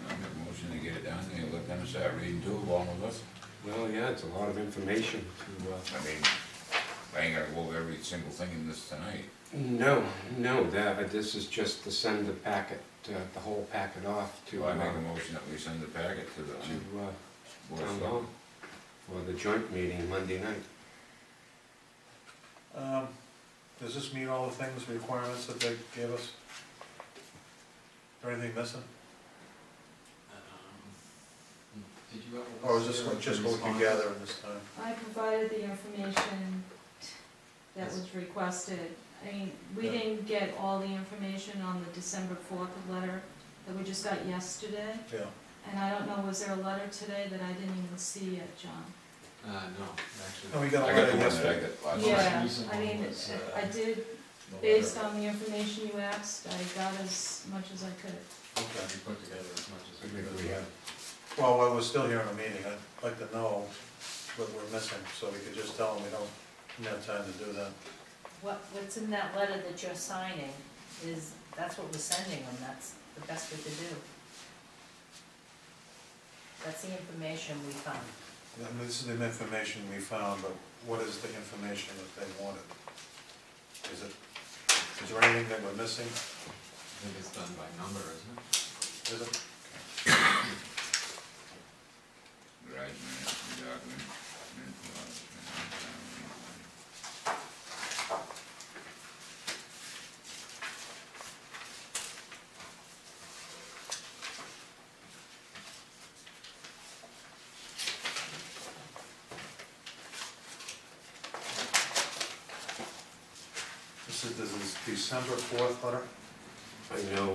I'll make a motion to get it down there, let them start reading too, along with us. Well, yeah, it's a lot of information to, I mean, I ain't gonna go over every single thing in this tonight. no, this is just to send the packet, the whole packet off to, So I make a motion that we send the packet to the to Board of town Selectmen. hall for the joint meeting Monday night. Does this meet all the things, requirements that they gave us? Is there anything missing? Did you ever? Or is this just what you gather in this time? I provided the information that was requested. I mean, we Yeah. didn't get all the information on the December 4th letter that we just got yesterday. Yeah. And I don't know, was there a letter today that I didn't even see yet, John? No, actually. Oh, we got a I got letter the one that I yesterday. got last Yeah. night. Yeah, recent I mean, one was, I did, The based letter. on the information you asked, I got as much as I could. Okay, we put together as much as I we think could. we have. Well, while we're still here in a meeting, I'd like to know what we're missing, so we could just tell them we don't have time to do that. What's in that letter that you're signing is, that's what we're sending them, that's the best we could do. That's the information we found. I mean, this is the information we found, but what is the information that they wanted? Is there anything that we're missing? I think it's done by number, isn't it? Is it? revised minutes, the document, minutes of August 29th. This is December 4th letter? I know,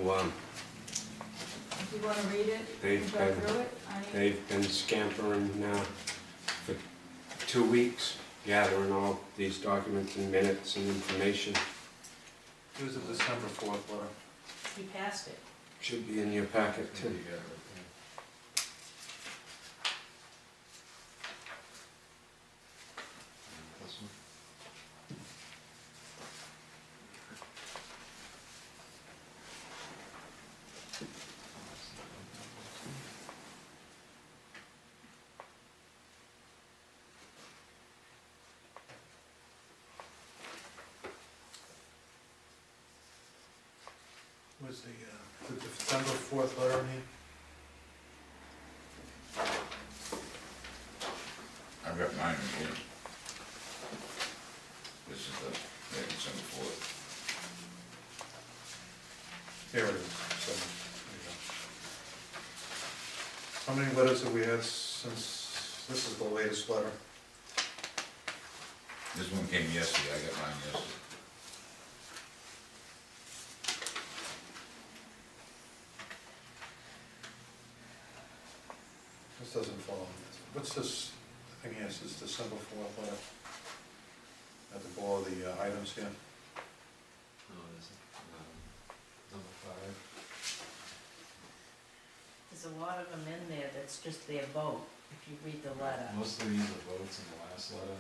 Do you wanna read it They've and go been- through it? I mean, they've been scampering now for 2 weeks, gathering all these documents and minutes and information. Here's the December 4th letter. You passed it. Should be in your packet too. You got it right there. And this one? Was the December 4th letter in here? I've got mine in here. This is the, yeah, December 4th. Here it is. So, there you go. How many letters have we had since, this is the latest letter? This one came yesterday, I got mine yesterday. This doesn't follow. What's this thing here, this is December 4th letter? At the below the items here. Oh, this is, number 5. There's a lot of them in there that's just their vote, if you read the letter. Most of these are votes in the last letter.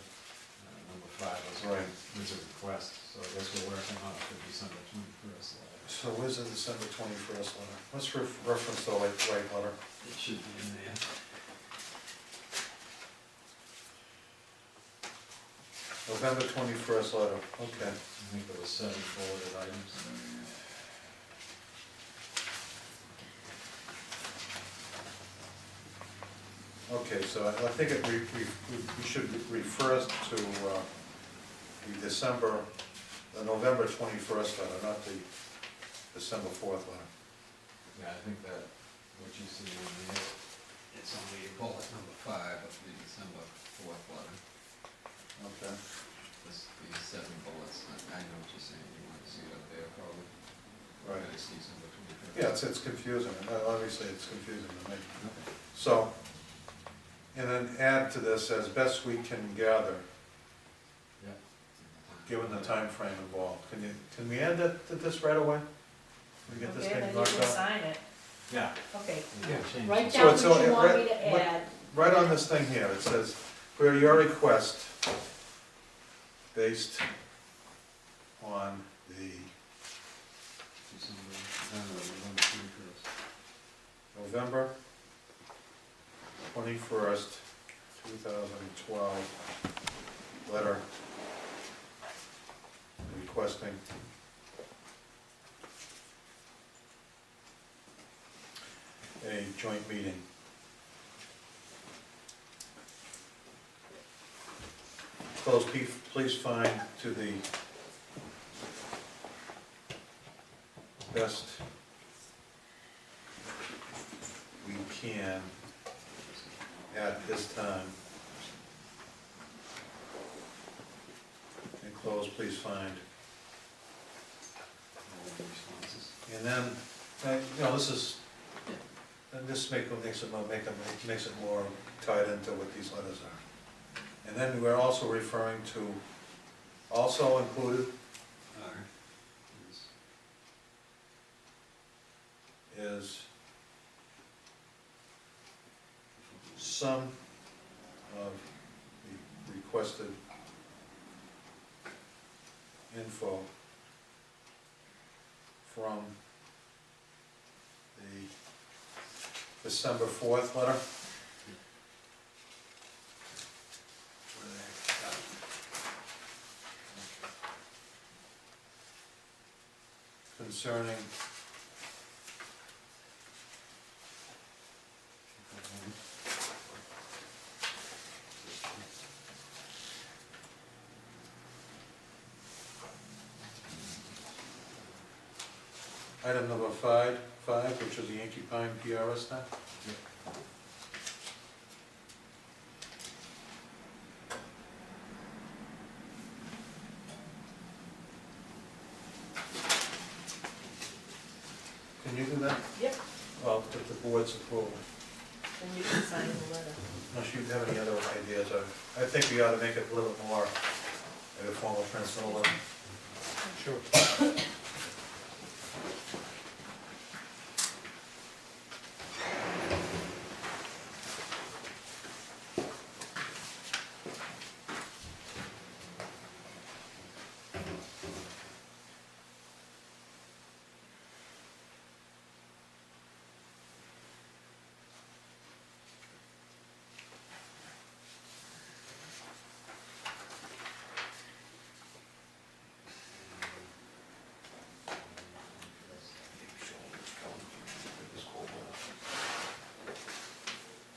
Number 5 Right. was a request, so I guess we're working on it for December 21st letter. So where's the December 21st letter? Let's reference the right letter. It should be in there. November 21st letter, okay. I think there was 7 bulleted items. Okay, so I think we should refer us to the November 21st letter, not the December 4th letter. Yeah, I think that, what you see in there, it's only bullet number 5 of the December 4th letter. Okay. This, these 7 bullets, I know what you're saying, you want to see it up there probably. Right. It's December 21st. Yeah, it's confusing, obviously it's confusing to me. Okay. So, and then add to this as best we can gather, Yeah. given the time frame involved. Can we add that to this right away? We get this Okay, thing then you knocked can out? sign it. Yeah. Okay, Yeah. write So down it's what all- you want me right- to what- add. Right on this thing here, it says, for your request, based on the December, November 21st. November 21st, 2012 letter requesting a joint meeting. Close, please find to the best we can at this time. And close, please find. All the responses. And then, this is, and this makes it more tied into what these letters are. And then we're also referring to, also included is some of the requested info from the December 4th letter. Concerning Item number five, which is the Yankee Pine PRS stuff. Can you do that? Yep. Well, with the board's approval. Then you can sign the letter. Unless you have any other ideas, I think we ought to make it a little bit more like a formal transmittal letter. Sure.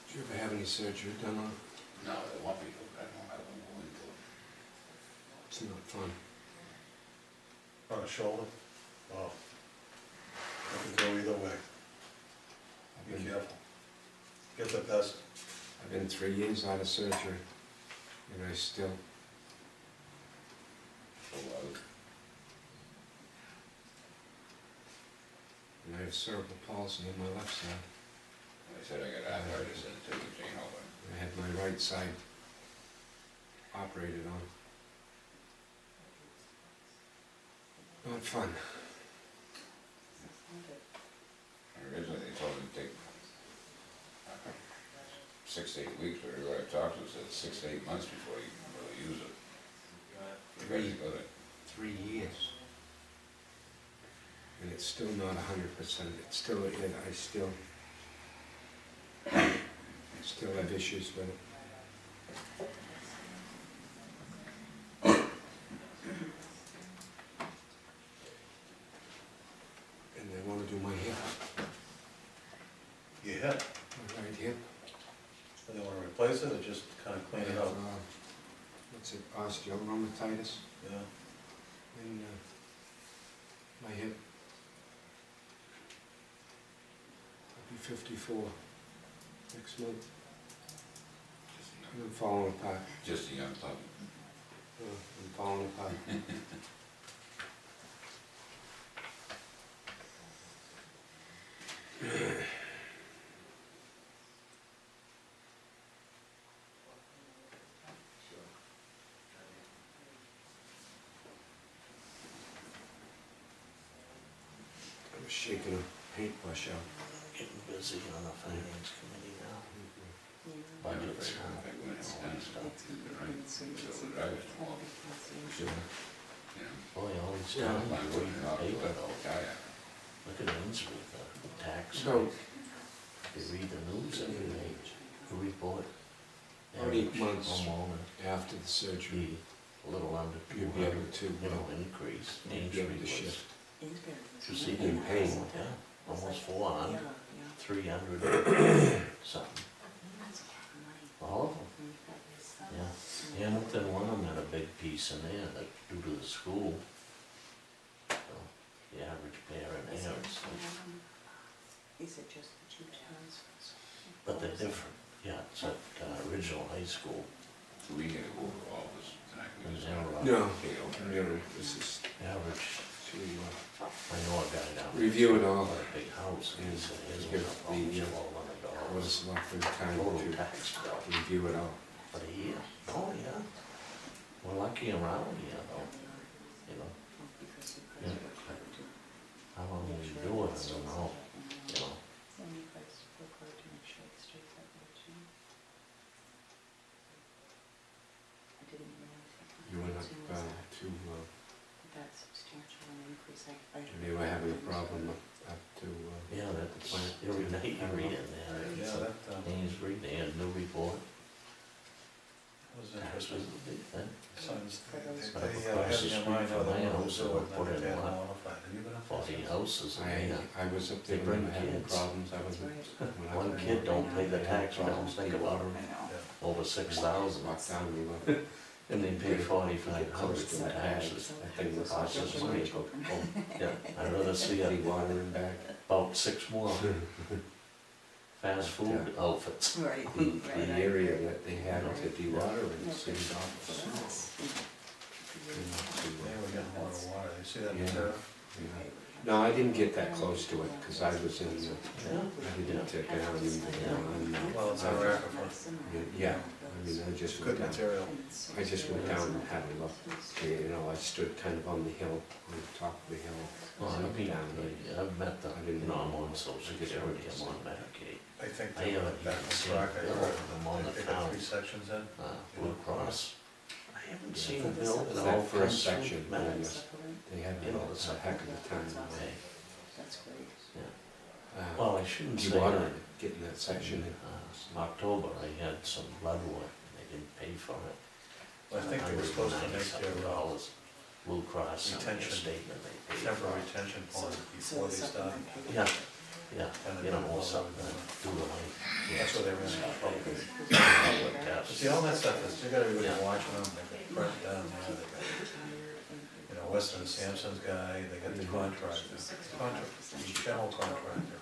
Did you ever have any surgery done on? No, they want me to, but I don't go into it. It's not fun. On the shoulder? Oh. It can go either way. I've Be been, careful. Get the best. I've been 3 years out of surgery, and I still, So, and I have cerebral palsy on my left side. I said I got arthritis and it took the chain over. I had my right side operated on. Not fun. Originally, they told me to take 6 to 8 weeks, but everybody I talked to said 6 to 8 months before you can really use it. You guys got it. 3 years. And it's still not 100%. It's still, I still have issues with it. And they want to do my hip, You hit. my right hip. Do they want to replace it or just kind of clean I it have, up? what's it, osteoarthritis Yeah. in my hip. I'll be 54 next month, and I'm falling apart. Just a young pup. I'm falling apart. I was shaking a paintbrush out. Getting busy on the finance committee now. Budget Budget's breaker, not like when it's done, stuff. right? So the drivers will, Sure. you know. Boy, all these Yeah. towns I'm are looking reading out the paper the though. kayak. Look at Innsbruck, the tax So, rate. They read the news every day, the report. About 8 Average months. homeowner after the surgery, be a little under you'll be able 200, to, increase. you'll be able to Ainsley was, shift. you see, In pain. yeah, almost 400, 300 something. All of them. Yeah, Hamilton, one of them had a big piece in there, like due to the school. So, the average parent there, it's like, Is it just the two towns? but they're different, yeah, it's at original high school. So we gotta go over all this tonight. We And just- they're, No, Okay, okay. no, this is average, to I know a guy down there. review it all. Got a big house, and he said his Give was up the, almost $1,200. What is left for the time Total to tax bill review it all. for the year. Oh, yeah. We're lucky around here though, you know. Because you Yeah. guys were trying to. How long will you do it, I don't know, you know. Then you guys work hard to make sure it stays that way too. I didn't realize that. You went up to, That substantial an increase, I. they were having a problem up to, Yeah, that's, every night you read it there. Yeah, that Amesbury, they had a new report, was tax was interesting. a big thing. Sons, For those But they across had the in street mind how from they my wanted to house, do they it, and put then in they had what, modified. Have you been up there? 40 houses in there. I was up They there bring when we were having kids. problems, I was. That's right. when I One was- kid don't pay the tax bill, think about I it, know. Yeah. over 6,000. Locked down, we were, And they pay $4,500 Close to in that taxes. That thing was Costs us money, awesome. but, oh, yeah, I'd rather see City water and back. about 6 more fast food outfits. Right, The area that they had to de-water and seemed awful. They were getting a lot of water, you see that Yeah. there? Yeah. No, I didn't get that close to it, because I was in, Yeah. I didn't take down in Well, it's a aquifer. yeah, I mean, I It's just good went down. material. I just went down and had a look. You know, I stood kind of on the hill, on the top of the hill. Well, I looked mean, down. I've met the, I didn't you know, I'm know. on social I just security, wanted to I'm on see. Medicaid. I think I they haven't went back even on seen track, I Bill, heard. I'm on the They got town, 3 sections in. Blue Cross. I haven't seen Yeah. Bill, it That all first comes from section, Medicaid. They had You know, a heck of a time. Okay, That's great. well, I shouldn't say De-watering that. it, getting that section in. October, I had some blood work, they didn't pay for it. Well, I think they were supposed to make their $197 Blue Cross sent me a retention- statement, they paid for temporary it. retention pond before they started. Yeah, yeah, And you then know, all something that. to do with my. That's where they ran out of focus. Public But test. see, all that stuff is, you got everybody Yeah. watching them, they got Brent down there, they got, you know, Weston and Sampson's guy, they got the contractor. The general contractor,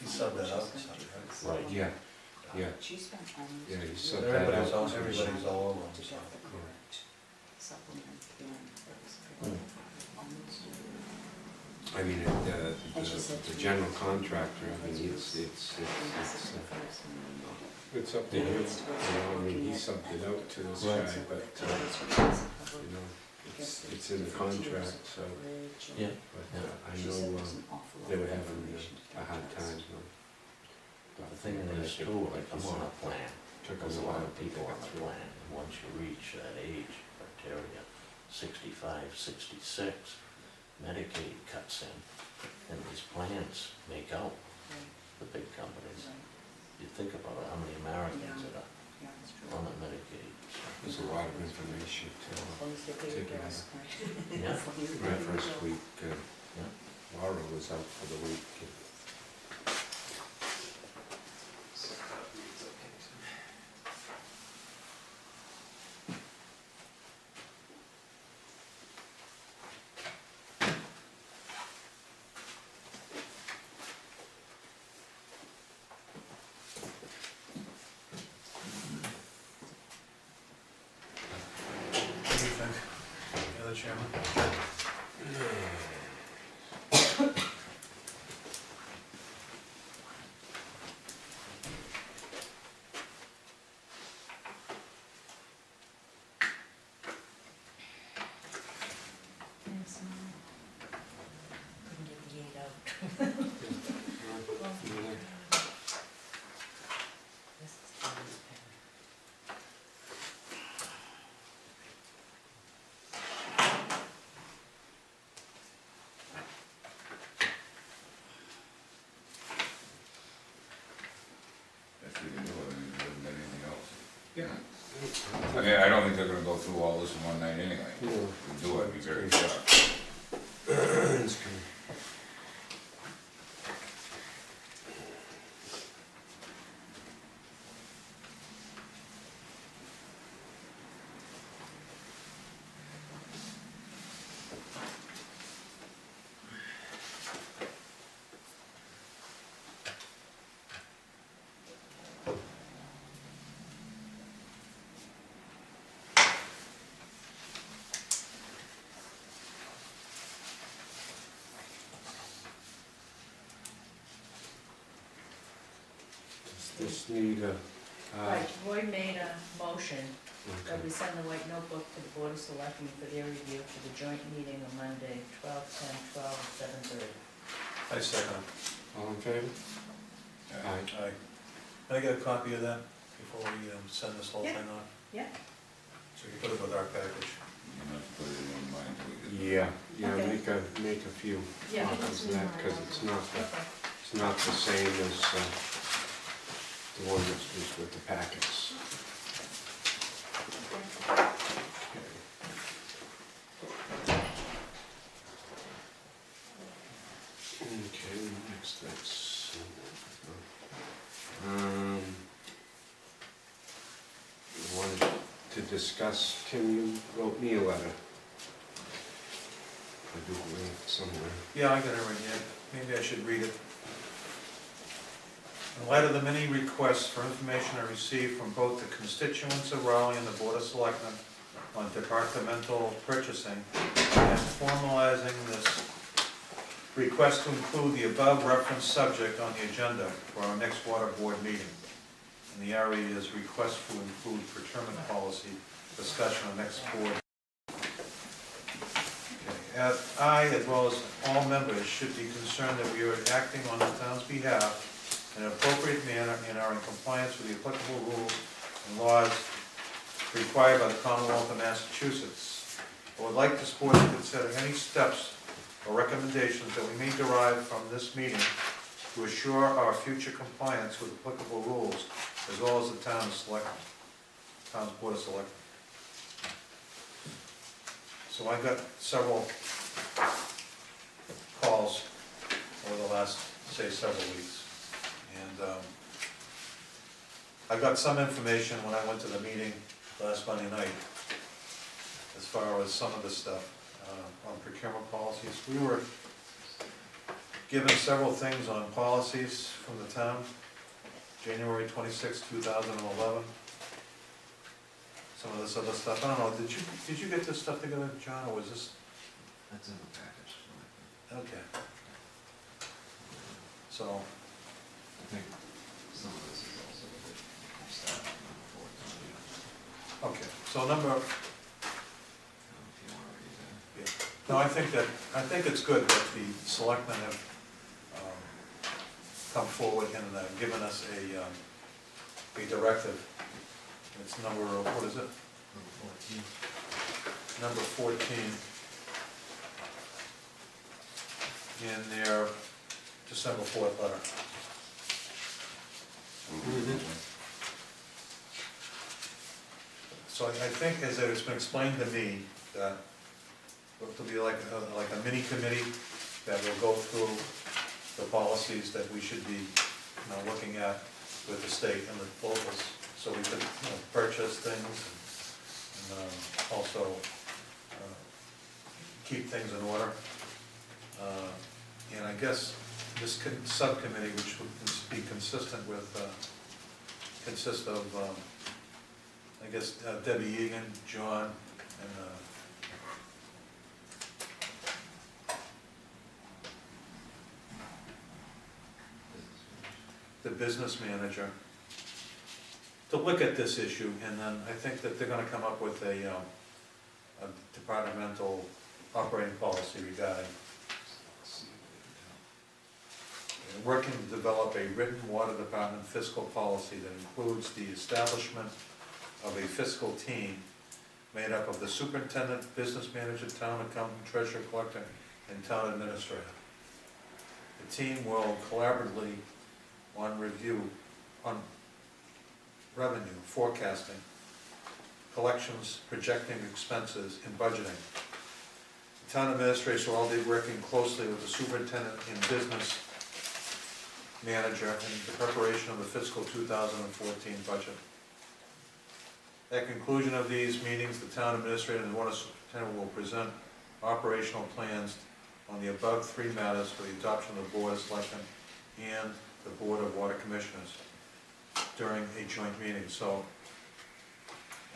he subbed that out or something, right? Right. Yeah, yeah, She spent almost. yeah, you a subbed year that Everybody's out. all, everybody's all over them, To so. get the correct supplement in. It was Hmm. almost a year. I mean, the general contractor, I mean, it's up to him, you know, I mean, he subbed it out to this guy, Right. but, you know, it's in the contract, so, Yeah. but I know they were having a hard time, though. But the thing is too, like, I'm on a plan, Took there's us a a lot while of to people get on the through. plan, and once you reach that age criteria, 65, 66, Medicaid cuts in, and these plans make out the big companies. You think about it, how many Americans that are Yeah, that's true. on the Medicaid. There's a lot of information to, As long as they pay your Take it bills, right? Yeah. As long as they my pay your first bills. week, Yeah. Laura was out for the week. What do you think, the other chairman? Thanks, Couldn't get the gate out. This is Tony's pen. If we can do it, and there isn't anything else. Yeah. I mean, I don't think they're gonna go through all this in one night anyway. No. If we do it, it'd be very short. It's good. Does this need a, Right, Roy made a motion that okay. we send the white notebook to the Board of Selectmen for their review for the joint meeting on Monday, 12/10, 7:30. I second. All in favor? Yeah. Aye. Aye. Can I get a copy of that before we send this whole Yeah. thing on? Yeah. So you put it with our package. You must put it in one mind till we get. Yeah, yeah, Okay. make a few Yeah. copies of that, because it's not, Okay. it's not the same as, the one that's just with the packets. Okay, next, that's, you wanted to discuss, Tim, you wrote me a letter. I do believe somewhere. Yeah, I got it right here. Maybe I should read it. In light of the many requests for information I received from both the constituents of Raleigh and the Board of Selectmen on departmental purchasing, I am formalizing this request to include the above referenced subject on the agenda for our next water board meeting. And the area is request to include procurement policy discussion on next board. I, as well as all members, should be concerned that we are acting on the town's behalf in an appropriate manner and are in compliance with the applicable rules and laws required by the Commonwealth of Massachusetts. I would like this board to consider any steps or recommendations that we may derive from this meeting to assure our future compliance with applicable rules, as well as the town's Board of Selectmen. So I got several calls over the last, say, several weeks. And I got some information when I went to the meeting last Monday night, as far as some of the stuff on procurement policies. We were given several things on policies from the town, January 26, 2011. Some of this other stuff, I don't know, did you get this stuff together, John, or was this? That's in the package. Okay. So, I think some of this is also a bit stuff before. okay, so number, If you want to read that. no, I think it's good that the selectmen have come forward and given us a directive. It's number, what is it? Number 14. In their December 4th letter. So I think, as it's been explained to me, that it'll be like a mini committee that will go through the policies that we should be, looking at with the state and the locals, so we could, purchase things and also keep things in order. And I guess this subcommittee, which would be consistent with, consist of, I guess, Debbie Egan, John, and the business manager, to look at this issue, and then I think that they're gonna come up with a departmental operating policy regarding working to develop a written water department fiscal policy that includes the establishment of a fiscal team made up of the superintendent, business manager, town accountant, treasurer, collector, and town administrator. The team will collaboratively on review, on revenue, forecasting, collections, projecting expenses, and budgeting. The town administrators will all be working closely with the superintendent and business manager in the preparation of the fiscal 2014 budget. At conclusion of these meetings, the town administrator and the water superintendent will present operational plans on the above three matters for the adoption of the Board of Selectmen and the Board of Water Commissioners during a joint meeting. So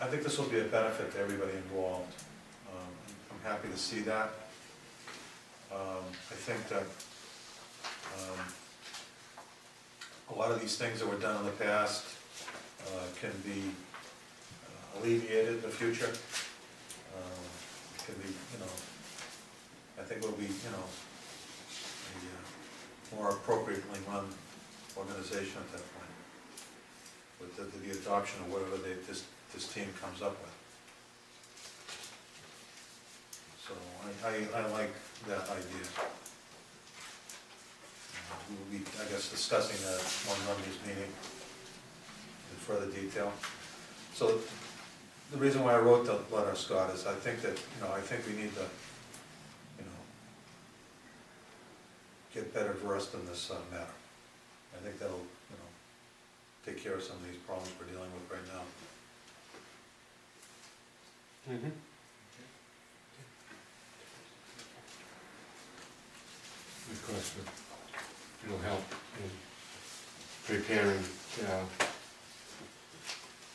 I think this will be a benefit to everybody involved. I'm happy to see that. I think that a lot of these things that were done in the past can be alleviated in the future. Can be, I think it'll be, a more appropriately run organization at that point, with the adoption of whatever this team comes up with. So I like that idea. We'll be, I guess, discussing that on Monday's meeting in further detail. So the reason why I wrote the letter, Scott, is I think that, I think we need to, get better versed in this matter. I think that'll, take care of some of these problems we're dealing with right now. Mm-hmm. Of course, it'll help in preparing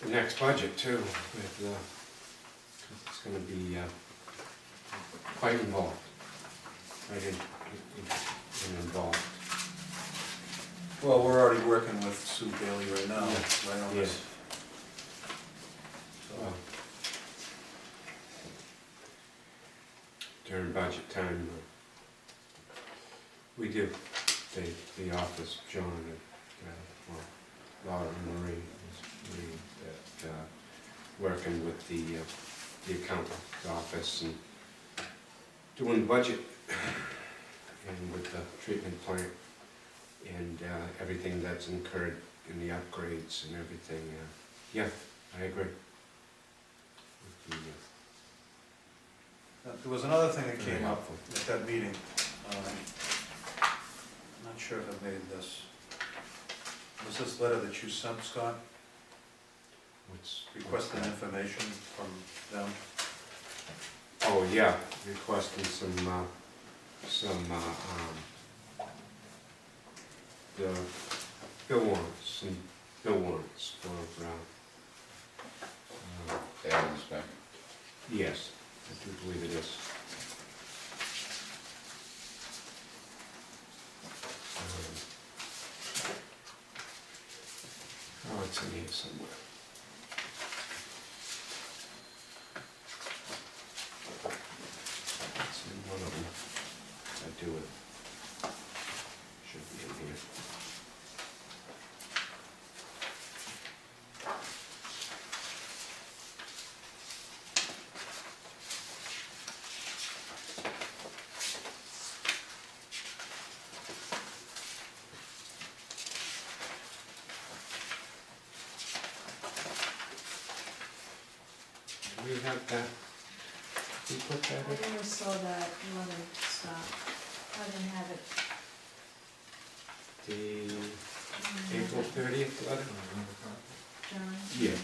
the next budget too, with, 'cause it's gonna be quite involved, quite involved. Well, we're already working with Sue Bailey right now, Yeah. right on Yeah. this. So, Well, during budget time, we do, the office, John and, well, Laura and Marie, that, working with the accountant's office and doing the budget and with the treatment plant and everything that's incurred in the upgrades and everything. Yeah, I agree. With the, there was another thing that very came up helpful. at that meeting. I'm not sure if I made this. Was this letter that you sent, Scott, What's requesting that? information from them? Oh, yeah, requesting the bill warrants, some bill warrants for, Alan's back. yes, I do believe it is. Oh, it's in here somewhere. It's in one of them. I do it. Should be in here. Do we have that? We put that I in? never saw that letter, Scott. I didn't have it. The Mm, April 30th letter? John? Yeah.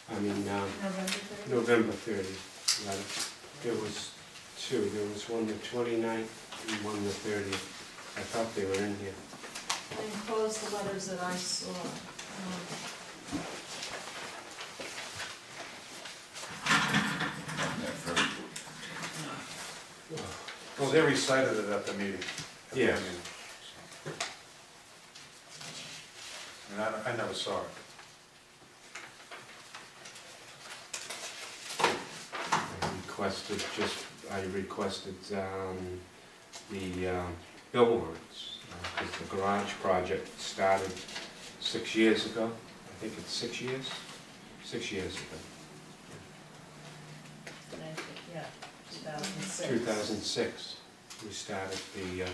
I mean, November 30th? November 30th letter. There was two. There was one the 29th and one the 30th. I thought they were in here. I enclosed the letters that I saw. That first. Well, they recited it at the meeting. Yeah. And I never saw it. I requested the bill warrants, because the garage project started 6 years ago. I think it's 6 years? 6 years ago. And I think, yeah, 2006. 2006, we started the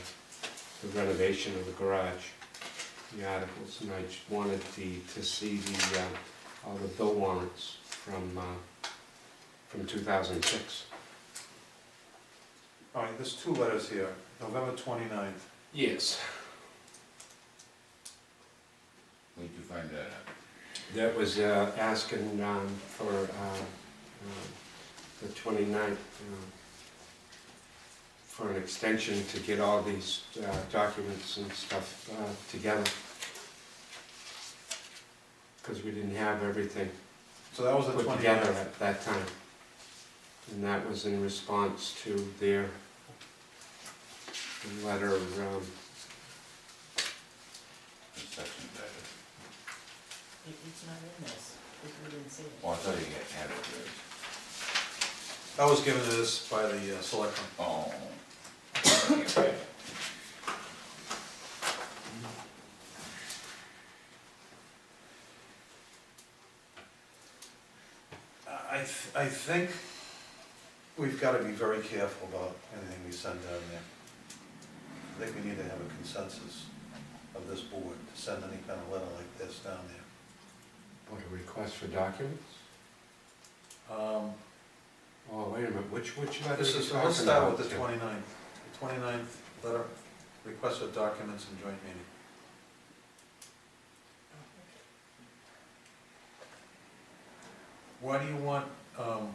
renovation of the garage, the articles, and I just wanted to see all the bill warrants from 2006. All right, there's two letters here, November 29th. Yes. Where'd you find that at? That was asking for the 29th, for an extension to get all these documents and stuff together. Because we didn't have everything So that was the put together 29th. at that time. And that was in response to their letter, The section that is. It's not in this, because we didn't see it. Oh, I thought you had it there. I was given this by the selectmen. Oh. I think we've got to be very careful about anything we send down there. I think we need to have a consensus of this board to send any kind of letter like this down there. what, a request for documents? Um, Oh, wait a minute, which letter This are you is, talking let's start about? with the 29th. The 29th letter, request of documents and joint meeting. why do you want, well,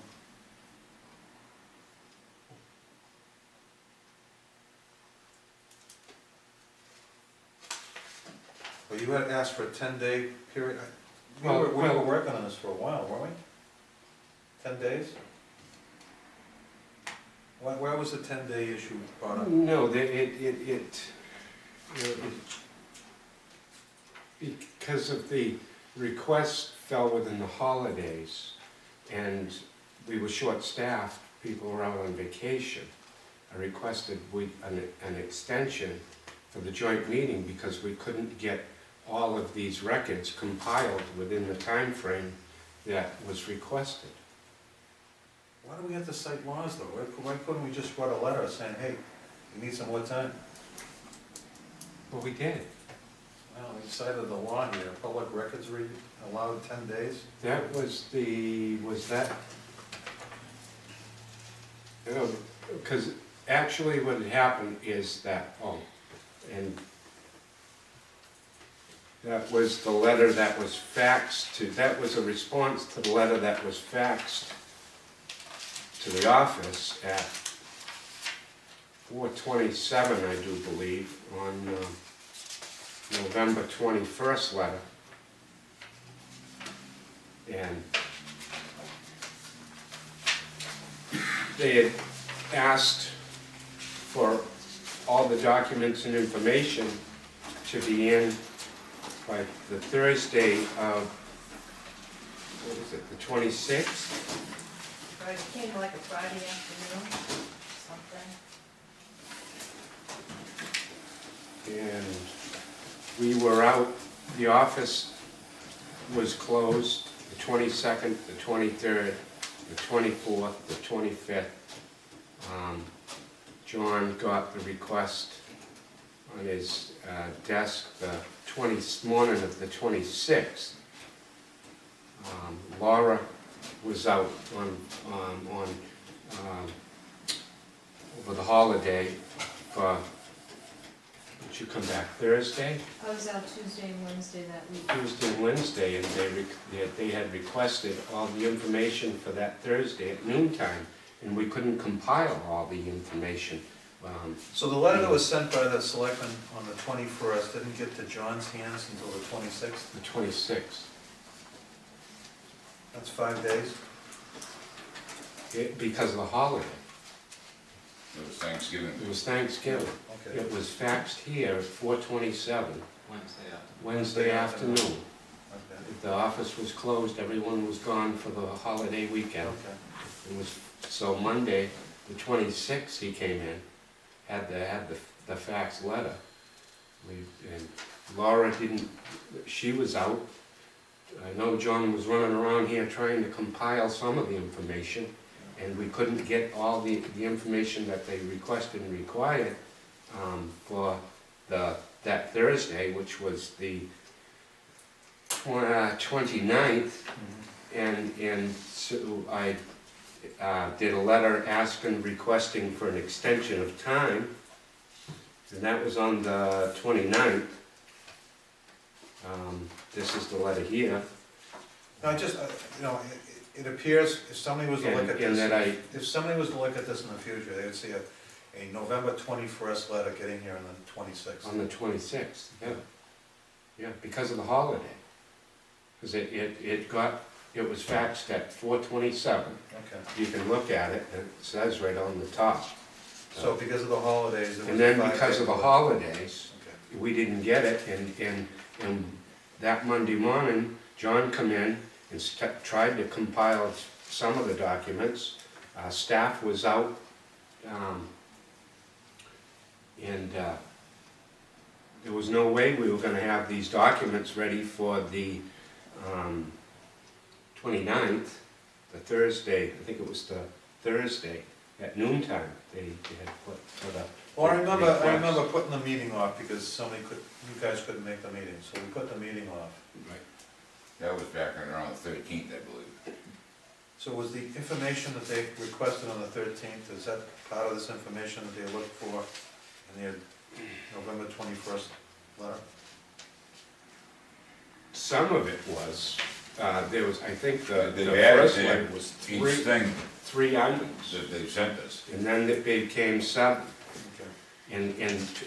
you had asked for a 10-day period. We Well, were well- working on this for a while, weren't we? 10 days? Where was the 10-day issue brought up? No, because of the request fell within the holidays, and we were short-staffed, people were out on vacation. I requested an extension for the joint meeting because we couldn't get all of these records compiled within the time frame that was requested. Why do we have to cite laws though? Why couldn't we just write a letter saying, hey, you need some more time? Well, we did. Well, we cited the law here, public records allowed 10 days. That was that? Because actually what had happened is that, and that was the letter that was faxed to, that was a response to the letter that was faxed to the office at 4/27, I do believe, on November 21st letter. And they had asked for all the documents and information to be in by the Thursday of, what is it, the 26th? Friday, came like a Friday afternoon, something. And we were out, the office was closed the 22nd, the 23rd, the 24th, the 25th. John got the request on his desk the morning of the 26th. Laura was out over the holiday for, did you come back Thursday? I was out Tuesday and Wednesday that week. Tuesday and Wednesday, and they had requested all the information for that Thursday at noontime, and we couldn't compile all the information. So the letter that was sent by the selectmen on the 21st didn't get to John's hands until the 26th? The 26th. That's 5 days? Because of the holiday. It was Thanksgiving. It was Thanksgiving. Okay. It was faxed here at 4/27, Wednesday afternoon. Wednesday afternoon. Okay. The office was closed, everyone was gone for the holiday weekend. Okay. It was, so Monday, the 26th, he came in, had the fax letter. And Laura didn't, she was out. I know John was running around here trying to compile some of the information, and we couldn't get all the information that they requested and required for that Thursday, which was the 29th. And so I did a letter asking, requesting for an extension of time, and that was on the 29th. This is the letter here. No, it appears, if somebody was to look at And that this, if somebody was to look at this in the future, they would see a November 21st letter getting here on the 26th. On the 26th, yeah. Yeah, because of the holiday. Because it was faxed at 4/27. Okay. You can look at it, and it says right on the top. So because of the holidays, it was And then 5 because of the days. holidays, Okay. we didn't get it, and that Monday morning, John come in and tried to compile some of the documents. Staff was out, and there was no way we were gonna have these documents ready for the 29th, the Thursday, I think it was the Thursday, at noontime, they had put for the. Well, I request. remember putting the meeting off because you guys couldn't make the meeting, so we put the meeting off. Right. That was back on around the 13th, I believe. So was the information that they requested on the 13th, is that part of this information that they looked for in their November 21st letter? Some of it was, There was, I think, the They first added letter to was each thing three items, that they sent us. and then it became 7. Okay.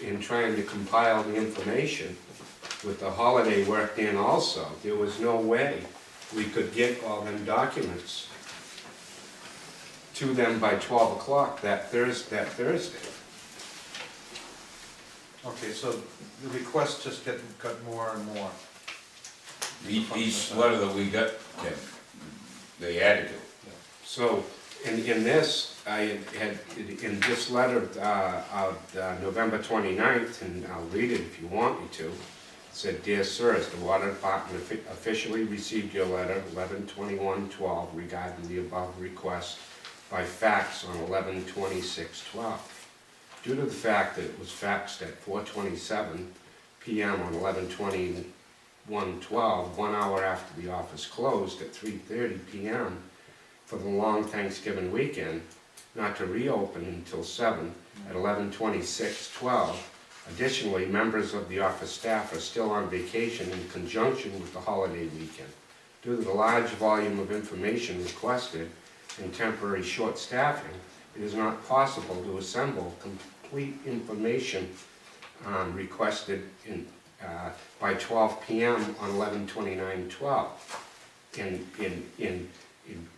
In trying to compile the information, with the holiday worked in also, there was no way we could get all them documents to them by 12 o'clock that Thursday. Okay, so the requests just got more and more. Each letter that we got, Tim, they added to. So, in this, I had, in this letter of November 29th, and I'll read it if you want me to, it said, "Dear sirs, the Water Department officially received your letter 11/21/12 regarding the above request by fax on 11/26/12. Due to the fact that it was faxed at 4:27 p.m. on 11/21/12, 1 hour after the office closed at 3:30 p.m. for the long Thanksgiving weekend, not to reopen until 7 at 11/26/12. Additionally, members of the office staff are still on vacation in conjunction with the holiday weekend. Due to the large volume of information requested and temporary short staffing, it is not possible to assemble complete information requested by 12 p.m. on 11/29/12.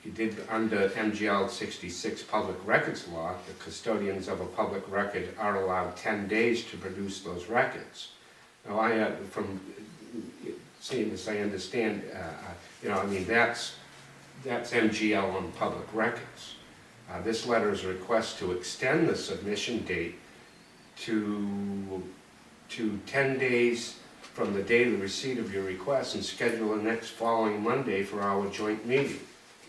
It did under MGL 66 Public Records Law, the custodians of a public record are allowed 10 days to produce those records. Now, from seeing this, I understand, I mean, that's MGL on public records. This letter is a request to extend the submission date to 10 days from the date of the receipt of your request and schedule the next following Monday for our joint meeting.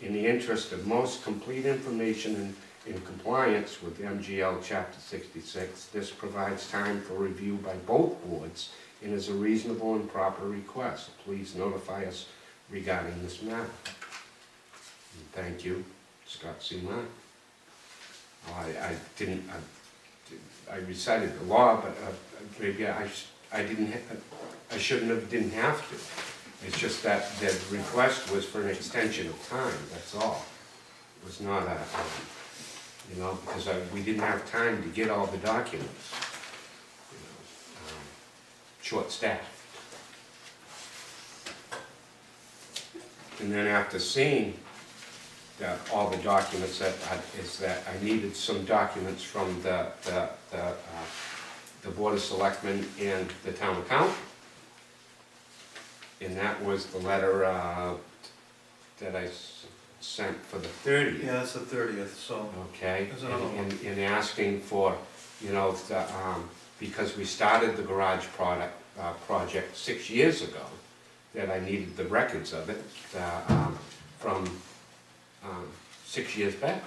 In the interest of most complete information in compliance with MGL Chapter 66, this provides time for review by both boards and is a reasonable and proper request. Please notify us regarding this matter. And thank you, Scott C. Martin. I recited the law, but maybe I didn't have to. It's just that the request was for an extension of time, that's all. It was not because we didn't have time to get all the documents. Short-staffed. And then after seeing all the documents, that I needed some documents from the Board of Selectmen and the town accountant. And that was the letter that I sent for the 30th. Yeah, that's the 30th, so. Okay, There's another one. in asking for, because we started the garage project 6 years ago, that I needed the records of it from 6 years back.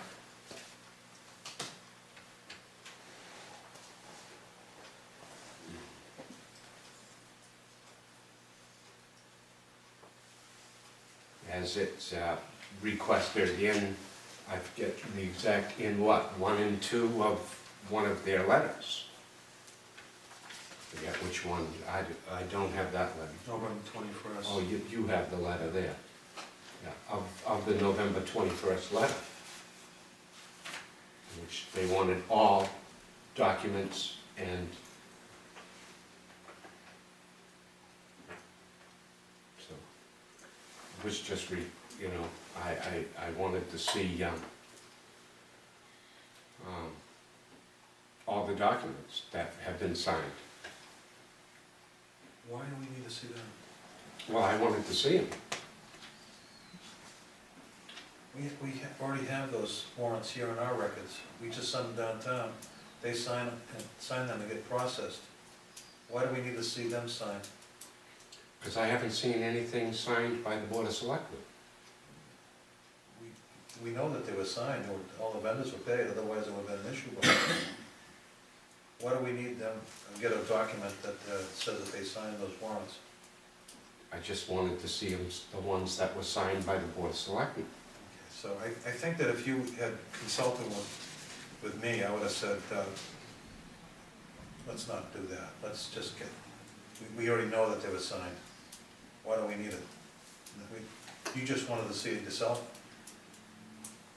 As it's requested in, I forget the exact, in what, 1 and 2 of one of their letters. Forget which one, I don't have that letter. November 21st. Oh, you have the letter there. Yeah, of the November 21st letter. In which they wanted all documents and so it was just I wanted to see all the documents that have been signed. Why do we need to see that? Well, I wanted to see them. We already have those warrants here in our records. We just send them downtown. They sign them and get processed. Why do we need to see them signed? Because I haven't seen anything signed by the Board of Selectmen. We know that they were signed, or all the vendors were paid, otherwise it would have been an issue. But why do we need them to get a document that says that they signed those warrants? I just wanted to see them, the ones that were signed by the Board of Selectmen. So I think that if you had consulted with me, I would have said, let's not do that. Let's just we already know that they were signed. Why do we need it? You just wanted to see it yourself?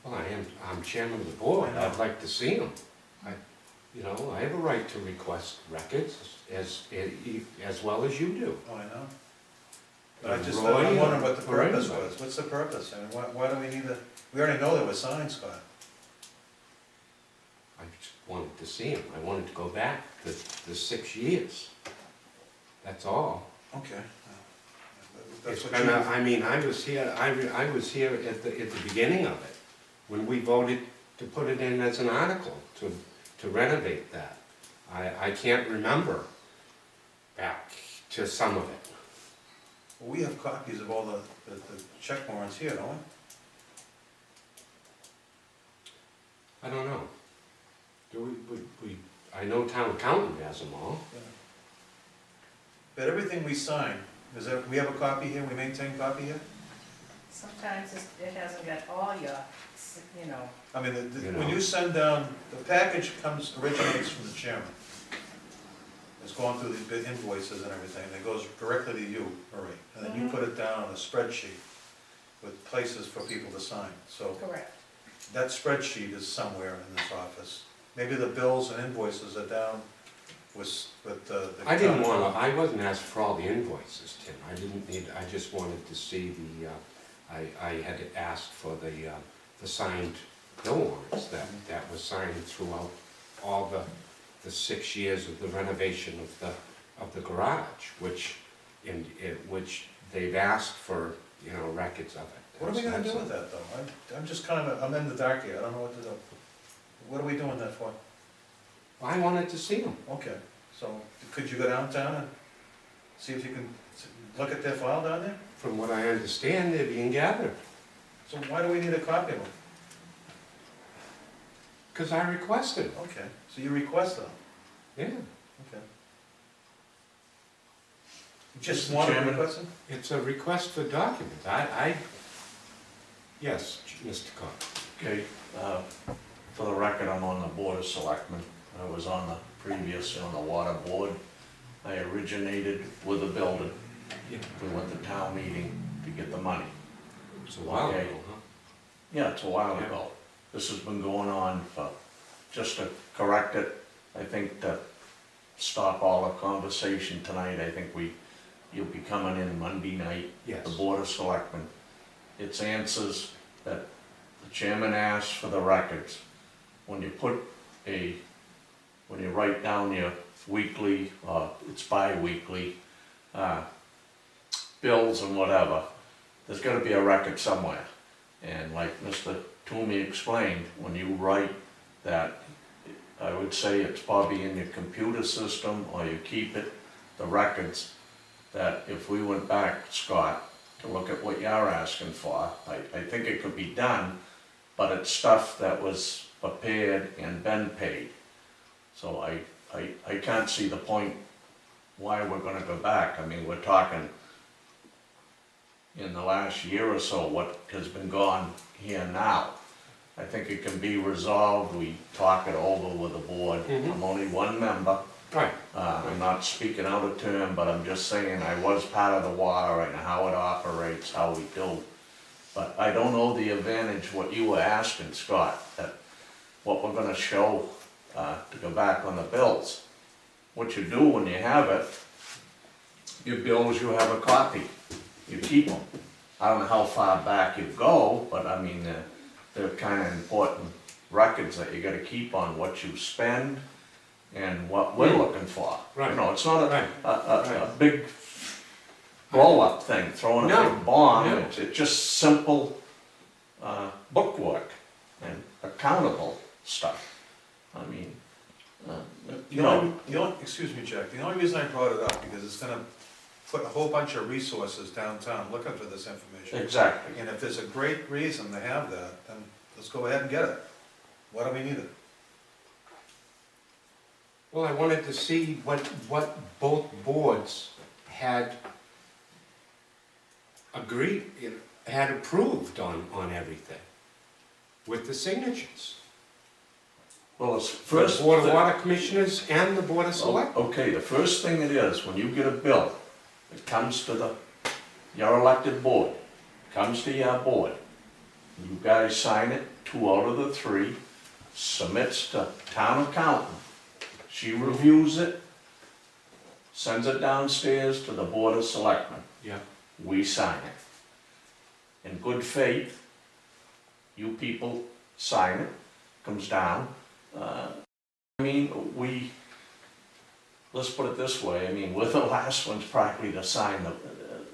Well, I'm chairman of the board, I know. I'd like to see them. I have a right to request records as well as you do. Oh, I know. But I'm Roy, wondering what the or purpose anybody. was. What's the purpose? I mean, why do we need to, we already know there were signs, Scott. I just wanted to see them, I wanted to go back the 6 years. That's all. Okay. That's It's what been, you, I was here, I was here at the beginning of it, when we voted to put it in as an article, to renovate that. I can't remember back to some of it. we have copies of all the check warrants here, don't we? I don't know. Do we, I know town accountant has them all. But everything we sign, we have a copy here, we maintain a copy here? Sometimes it hasn't got all your, you know, I mean, You when know. you send down, the package originates from the chairman. It's going through the invoices and everything, and it goes directly to you, Marie. And then you put it down on a spreadsheet with places for people to sign. So correct. that spreadsheet is somewhere in this office. Maybe the bills and invoices are down with the. I didn't wanna, I wasn't asked for all the invoices, Tim. I didn't need, I just wanted to see I had asked for the signed bill warrants that was signed throughout all the 6 years of the renovation of the garage, which they've asked for, records of it. What are we gonna do with that, though? I'm just kind of, I'm in the dark here, I don't know what to do. What are we doing that for? I wanted to see them. Okay, so could you go downtown and see if you can look at their file down there? From what I understand, they're being gathered, So why do we need a copy of them? because I requested. Okay, so you request them, Yeah, okay. You just Mr. want to Chairman? request them? it's a request for documents. Yes, Mr. Cox. Okay, for the record, I'm on the Board of Selectmen. I was on the previous, on the water board. I originated with the building. Yeah. We went to town meeting to get the money. It was a while Okay. ago, huh? Yeah, it's a while Yeah. ago. This has been going on for, just to correct it, I think to stop all the conversation tonight, I think you'll be coming in Monday night, Yes. the Board of Selectmen. It's answers that the chairman asked for the records. When you when you write down your weekly, it's bi-weekly, bills and whatever, there's gotta be a record somewhere. And like Mr. Toomey explained, when you write that, I would say it's probably in your computer system, or you keep it, the records, that if we went back, Scott, to look at what you're asking for, I think it could be done, but it's stuff that was prepared and been paid. So I can't see the point why we're gonna go back. I mean, we're talking in the last year or so, what has been gone here now. I think it can be resolved, we talk it over with the board. Mhm. I'm only one member, Right. I'm not speaking out of turn, but I'm just saying I was part of the water and how it operates, how we do. But I don't know the advantage, what you were asking, Scott, that what we're gonna show, to go back on the bills. What you do when you have it, your bills, you have a copy, you keep them. I don't know how far back you go, but I mean, they're kinda important records that you gotta keep on what you spend and what we're looking for. Right. You know, it's not Right. a big blow-up thing, throwing a No, big bomb, no. it's just simple, bookwork and accountable stuff. I mean, Excuse me, Jack, the only reason I brought it up, because it's gonna put a whole bunch of resources downtown looking for this information. exactly. And if there's a great reason to have that, then let's go ahead and get it. Why do we need it? Well, I wanted to see what both boards had agreed, had approved on everything, with the signatures. Well, it's The first. Board of Water Commissioners and the Board of Selectmen. Okay, the first thing it is, when you get a bill, it comes to your elected board, comes to your board. You guys sign it, 2 out of the 3, submits to town accountant. She reviews it, sends it downstairs to the Board of Selectmen. Yeah. We sign it. In good faith, you people sign it, comes down. I mean, let's put it this way, I mean, we're the last ones practically to sign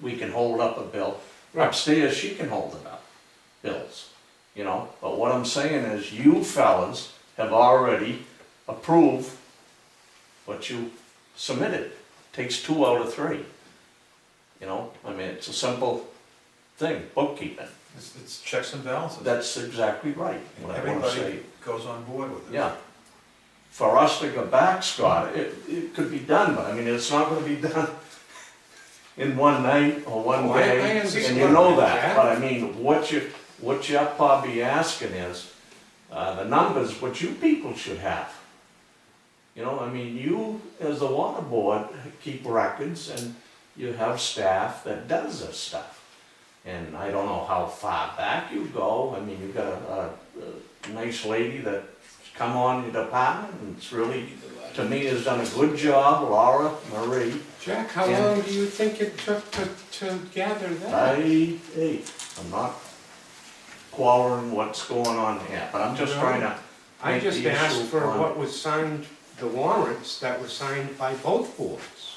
we can hold up a bill. Right. Upstairs, she can hold it up, bills, you know? But what I'm saying is, you fellas have already approved what you submitted. Takes 2 out of 3. You know, I mean, it's a simple thing, bookkeeping. It's checks and balances. That's exactly right, what I wanna say. Everybody goes on board with it. Yeah. For us to go back, Scott, it could be done, but I mean, it's not gonna be done in one night or one Oh, I day, understand and you know that. that. But I mean, what you're probably asking is, the numbers, what you people should have. You know, I mean, you, as the water board, keep records, and you have staff that does this stuff. And I don't know how far back you go, I mean, you've got a nice lady that's come on your department, and it's really, to me, has done a good job, Laura Marie. Jack, how Yeah. long do you think it took to gather that? I'm not quarreling what's going on here, but I'm just No. trying to I make just the asked issue for fun. what was signed, the warrants that were signed by both boards.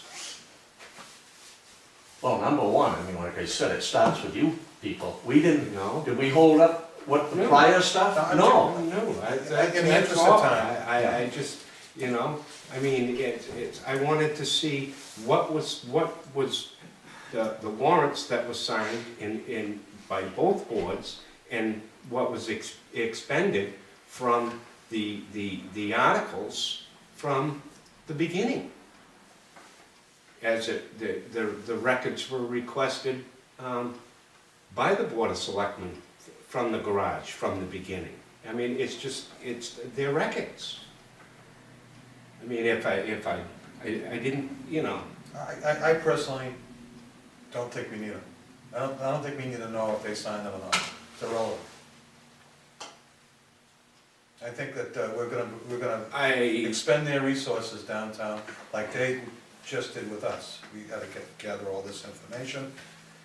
Well, number one, I mean, like I said, it starts with you people. We didn't, No? did we hold up what the No. prior stuff? No. No, In the that's interest all. of time. I just, you know, I mean, it's, I wanted to see what was the warrants that were signed by both boards, and what was expended from the articles from the beginning. As the records were requested by the Board of Selectmen from the garage, from the beginning. I mean, it's their records. I mean, if I didn't, you know. I personally don't think we need them. I don't think we need to know if they signed them or not. It's irrelevant. I think that we're gonna expend their resources downtown like they just did with us. We had to gather all this information.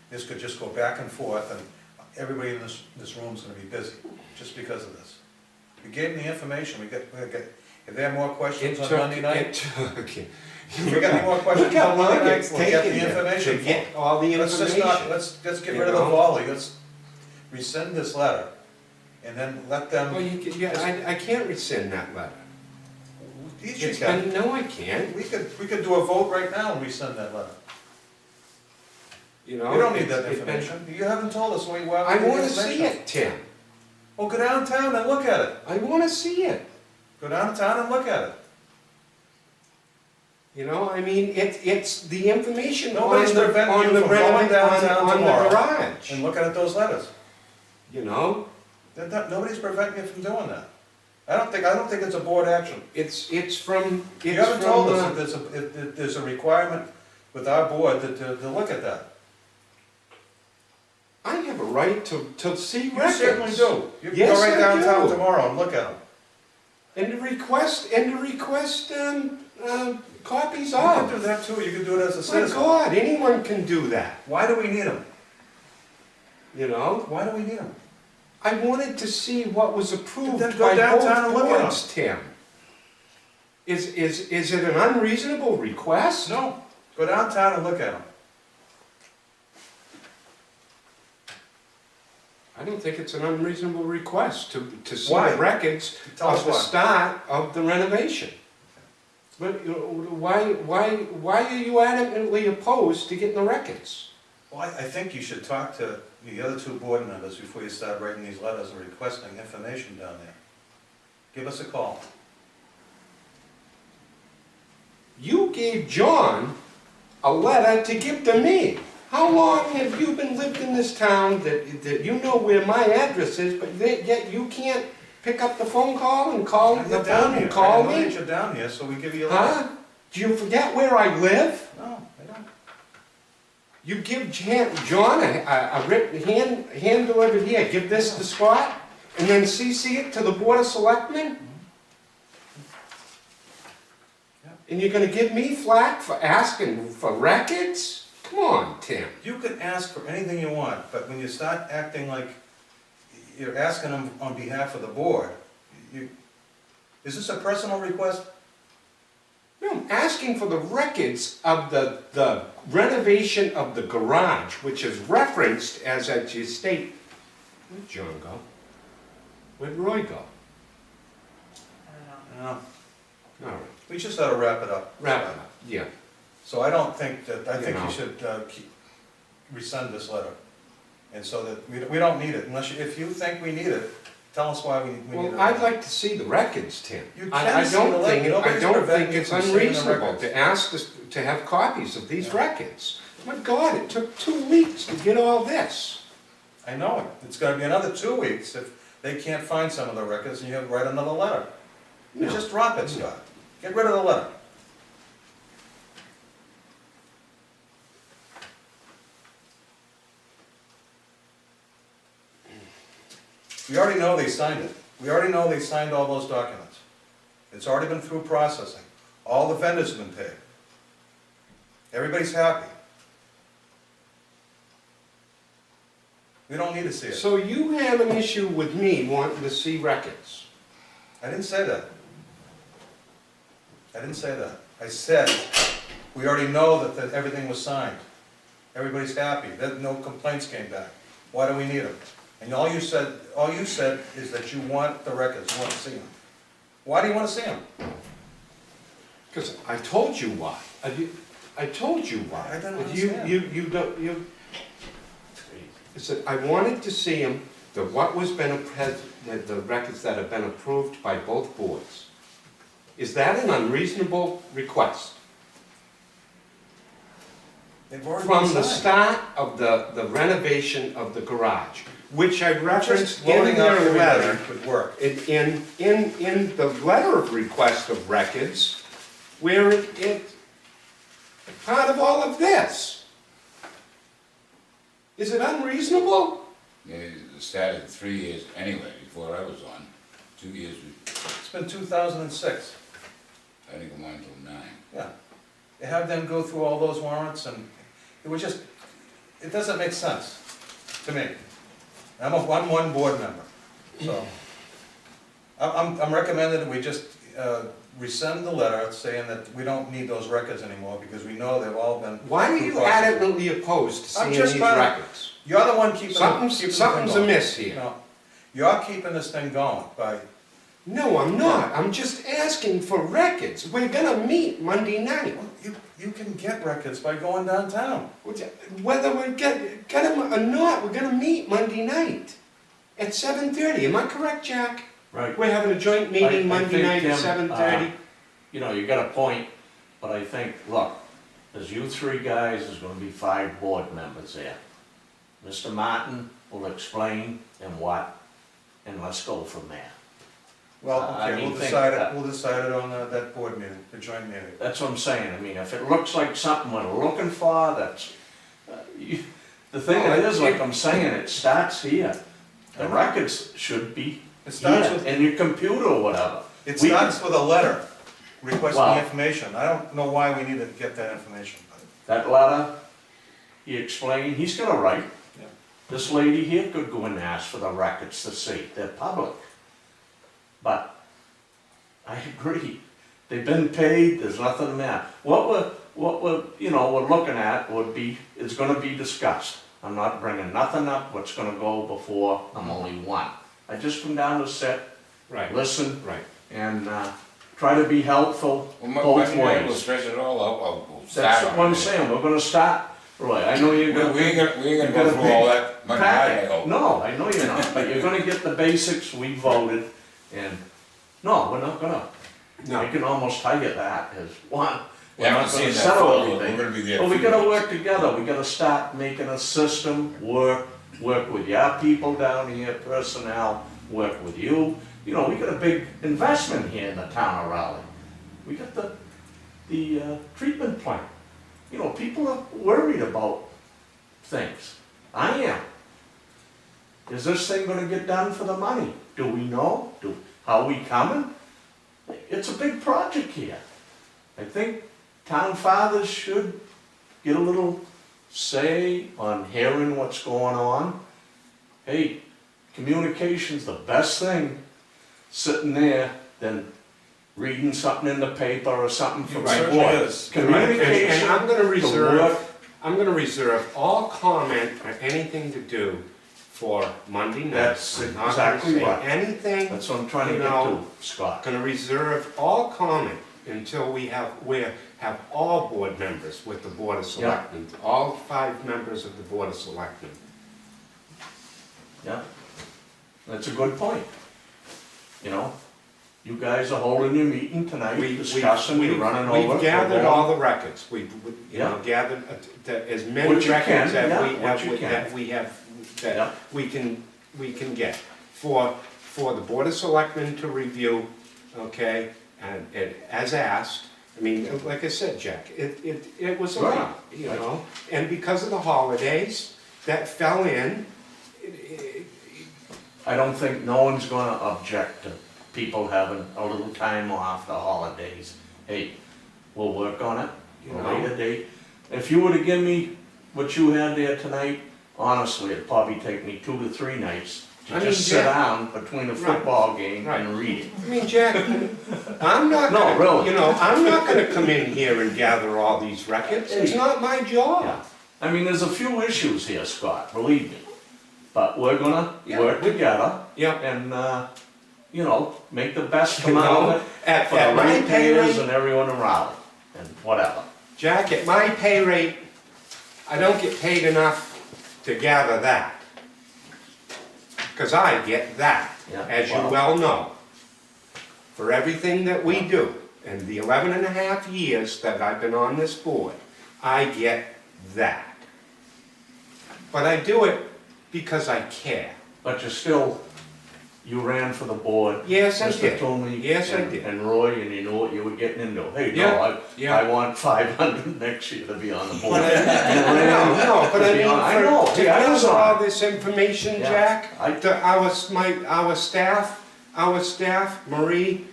This could just go back and forth, and everybody in this room's gonna be busy, just because of this. We gave them the information, if they have more questions on Monday night, if we got any more questions on Monday night, we'll get the information. To get all the Let's information. just not, let's get You rid of the know? volley, let's rescind this letter, and then let them. Well, I can't rescind that letter. Yes, you It's can. been, no, I can't. We could do a vote right now and rescind that letter. You know. We don't need that it's been- information. You haven't told us where you are. I wanna see it, Tim. Well, go downtown and look at it. I wanna see it. Go downtown and look at it. You know, I mean, it's the information on Nobody's the, preventing on you the from going downtown on the tomorrow garage. and looking at those letters. You know, Nobody's preventing you from doing that. I don't think it's a board action. it's from, You it's haven't told us from, if there's a requirement with our board to look at that. I have a right to see You records. certainly do. You can Yes, go right I downtown do. tomorrow and look at them. And to request, copies You can of. do that too, you can do it as a My citizen. God, anyone can do that, Why do we need them? you know? Why do we need them? I wanted to see what was approved Then go by downtown and both look at boards, Tim. Is it an unreasonable request? No, go downtown and look at them. I don't think it's an unreasonable request to see Why? the records Tell us of the why. start of the renovation. But why are you adamantly opposed to getting the records? Well, I think you should talk to the other 2 board members before you start writing these letters and requesting information down there. Give us a call. You gave John a letter to give to me. How long have you been lived in this town that you know where my address is, but yet you can't pick up the phone call and call the You're down phone here. and call I know that me? you're down here, so we give you a letter. Huh? Do you forget where I live? No, I don't. You give John a written hand delivered here, give this to Scott, and then CC it to the Board of Selectmen? And you're gonna give me flack for asking for records? Come on, Tim. You can ask for anything you want, but when you start acting like you're asking them on behalf of the board, is this a personal request? No, I'm asking for the records of the renovation of the garage, which is referenced as at your state. Where'd John go? Where'd Roy go? I don't know. No, All right, we just ought to wrap it up. wrap it up, yeah. So I don't think that, I think You know. you should resend this letter. And so that, we don't need it, unless, if you think we need it, tell us why we need it. Well, I'd like to see the records, Tim. You I can see the don't think, record. I Nobody's don't preventing think you it's from seeing the unreasonable records. to ask us to have copies of these Yeah. records. My God, it took 2 weeks to get all this. I know it, it's gonna be another 2 weeks if they can't find some of the records and you have to write another letter. You No. just drop it, Scott. Get rid of the letter. We already know they signed it. We already know they signed all those documents. It's already been through processing. All the vendors have been paid. Everybody's happy. We don't need to see it. So you have an issue with me wanting to see records? I didn't say that. I didn't say that. I said, we already know that everything was signed. Everybody's happy, that no complaints came back. Why do we need them? And all you said is that you want the records, you want to see them. Why do you want to see them? Because I told you why. I told you why. I don't But understand. You don't, I said, I wanted to see them, the records that have been approved by both boards. Is that an unreasonable request? They've already been From the signed. start of the renovation of the garage, which I referenced Just in loading up your everybody letter. would work. In the letter of request of records, where it part of all of this. Is it unreasonable? Yeah, it started 3 years anyway, before I was on. 2 years, It's been 2006. I didn't come on until 9. Yeah. They have them go through all those warrants and it was just, it doesn't make sense to me. I'm one board member, so. I'm recommending that we just resend the letter saying that we don't need those records anymore because we know they've all been. Why are you through process. adamantly opposed to I'm seeing just these trying to- records? You're the one keeping. Something's keeping the thing going. amiss here. No, you're keeping this thing going by, No, I'm not. I'm just asking for records. We're gonna meet Monday night. well, you can get records by going downtown. Whether we get them or not, we're gonna meet Monday night at 7:30. Am I correct, Jack? Right. We're having a joint meeting I Monday think, night at Tim, 7:30. You know, you got a point, but I think, look, there's you three guys, there's gonna be 5 board members there. Mr. Martin will explain and what, and let's go from there. Well, I okay, mean, we'll think decide it, that- we'll decide it on that board meeting, the joint meeting. That's what I'm saying, I mean, if it looks like something we're looking for, that's, the thing is, like I'm saying, it starts here. The records should be It starts here, with, in your computer or whatever. it we starts with a letter requesting Wow. the information. I don't know why we need to get that information. That letter, he explained, he's got a right. Yeah. This lady here could go and ask for the records to see, they're public. But, I agree, they've been paid, there's nothing there. What we're, we're looking at would be, is gonna be discussed. I'm not bringing nothing up, what's gonna go before, I'm only one. I just come down to sit, Right, listen, right. and, try to be helpful Well, both Monday night, we'll ways. stretch it all out, we'll start That's on what I'm it. saying, we're gonna start, Roy, I know you're gonna. We ain't gonna you're go gonna through all that Monday night, I packet. hope. No, I know you're not, but you're gonna get the basics, we voted, and, no, we're not gonna. I No, can almost tell you that, is one, We we're haven't not seen gonna that settle photo, we're everything. gonna be there. But we a few gotta weeks. work together, we gotta start making a system, work with your people down here, personnel, work with you. You know, we got a big investment here in the town of Raleigh. We got the treatment plant. You know, people are worried about things. I am. Is this thing gonna get done for the money? Do we know? How we coming? It's a big project here. I think town fathers should get a little say on hearing what's going on. Hey, communication's the best thing sitting there than reading something in the paper or something from the certainly board. is. Communication. And I'm gonna work. reserve all comment or anything to do for Monday night. That's I'm not gonna exactly say right. anything, That's what I'm trying to You get know, to, Scott. gonna reserve all comment until we have all board members with the Board of Selectmen, all 5 members of the Board of Selectmen. Yeah, that's a good point. You know, you guys are holding your meeting tonight, discussing, you're running over. We've gathered all the records, we've, you know, Yeah. gathered as many What you records can, that yeah, we what have, you can. Yeah. that we can get. For the Board of Selectmen to review, okay, and as asked, I mean, like I said, Jack, it was a lot, you know, and because of the holidays that fell in, I don't think no one's gonna object to people having a little time off the holidays. Hey, we'll work on it, You a know. later date. If you were to give me what you had there tonight, honestly, it'd probably take me 2 to 3 nights I to mean, just sit Jack- down between a Right. football game Right. and read it. I mean, Jack, I'm not No, gonna, really. you know, I'm not gonna come in here and gather all these records, it's not my job. Yeah, I mean, there's a few issues here, Scott, believe me. But we're gonna Yeah. work together Yeah. and, you know, make the best You come out know, of it at for the my pay ratepayers rate, and everyone around, and whatever. Jack, at my pay rate, I don't get paid enough to gather that. Cause I get that, Yeah, as you well- well know. For everything that we do, in the 11.5 years that I've been on this board, I get that. But I do it because I care. But you ran for the board. Yes, I Mr. did. Toomey. Yes, I and- did. And Roy, and you know what you were getting into. Hey, Yeah, no, yeah. I want 500 next year to be on the board. But no, but I mean, I know, to yeah, I was gather all on. this information, Yeah. Jack, I- to our staff, Marie,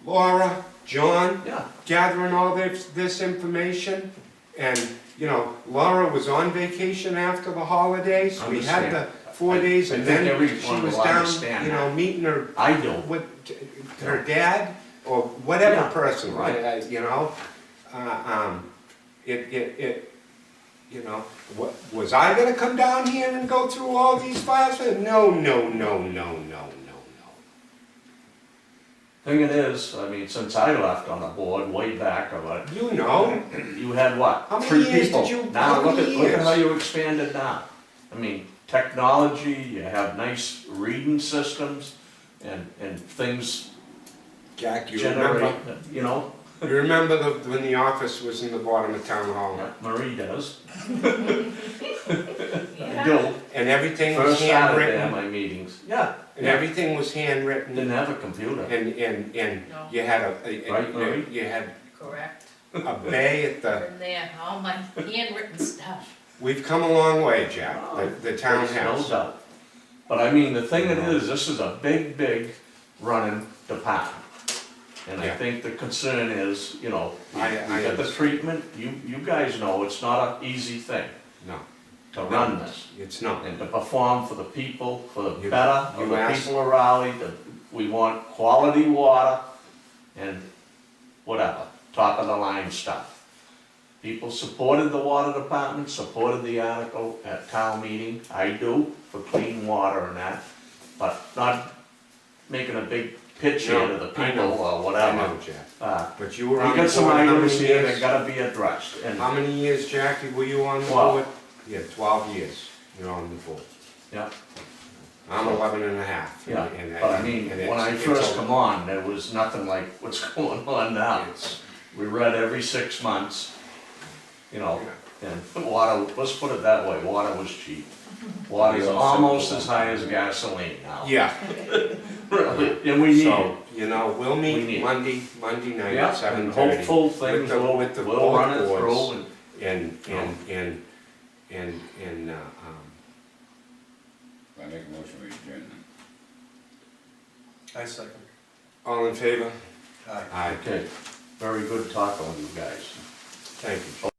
Laura, John, Yeah, gathering all this information, and, you know, Laura was on vacation after the holidays, we had the Understand. 4 days, I and think then everyone she was will down, understand you know, that. meeting her I do. with her dad, or whatever Yeah, person, right. you know? You know, was I gonna come down here and go through all these files? No. Thing it is, I mean, since I left on the board way back, about You know, you had what? How many 3 years people. did you- Now, how look many at years? how you expanded now. I mean, technology, you have nice reading systems and things Jack, you generate, remember, you know, you remember when the office was in the bottom of town hall? Marie does. Yeah. I do. And everything was First Saturday at handwritten, my meetings, yeah. and everything was handwritten, Didn't have a computer. and No. you had Right, Marie? you had Correct. a bay at the, In there, all my handwritten stuff. we've come a long way, Jack, the town There's has. no doubt. But I mean, the thing it is, this is a big running department. And I Yeah. think the concern is, you know, you I got the understand. treatment, you guys know it's not an easy thing No, to run this. it's not. And to perform for the people, for the You- better you of the asked- people of Raleigh, we want quality water and whatever, top of the line stuff. People supported the water department, supported the article at town meeting, I do, for clean water and that, but not making a big pitch here to the No, I people know. or I whatever. know, Jack, We but you were on the got some board how items many here that years? gotta be addressed, and, How many years, Jackie, were you on the 12. board? Yeah, 12 years, you're on the board. yeah. I'm 11 and a half. Yeah, and- but I mean, and when I it's first a- come on, there was nothing like what's going on now. It's, We read every 6 months, you know, and water, let's put it that way, water was cheap. Water is almost as high as gasoline now. yeah, Really, and we need it. so, you know, we'll We meet need it. Monday night Yeah, at and 7:30. hopeful things the- will, with the we'll run it both through boards. and, And, and, I make a motion we adjourn then. I second. all in favor? Aye. Aye. Okay, very good talking with you guys. Thank you.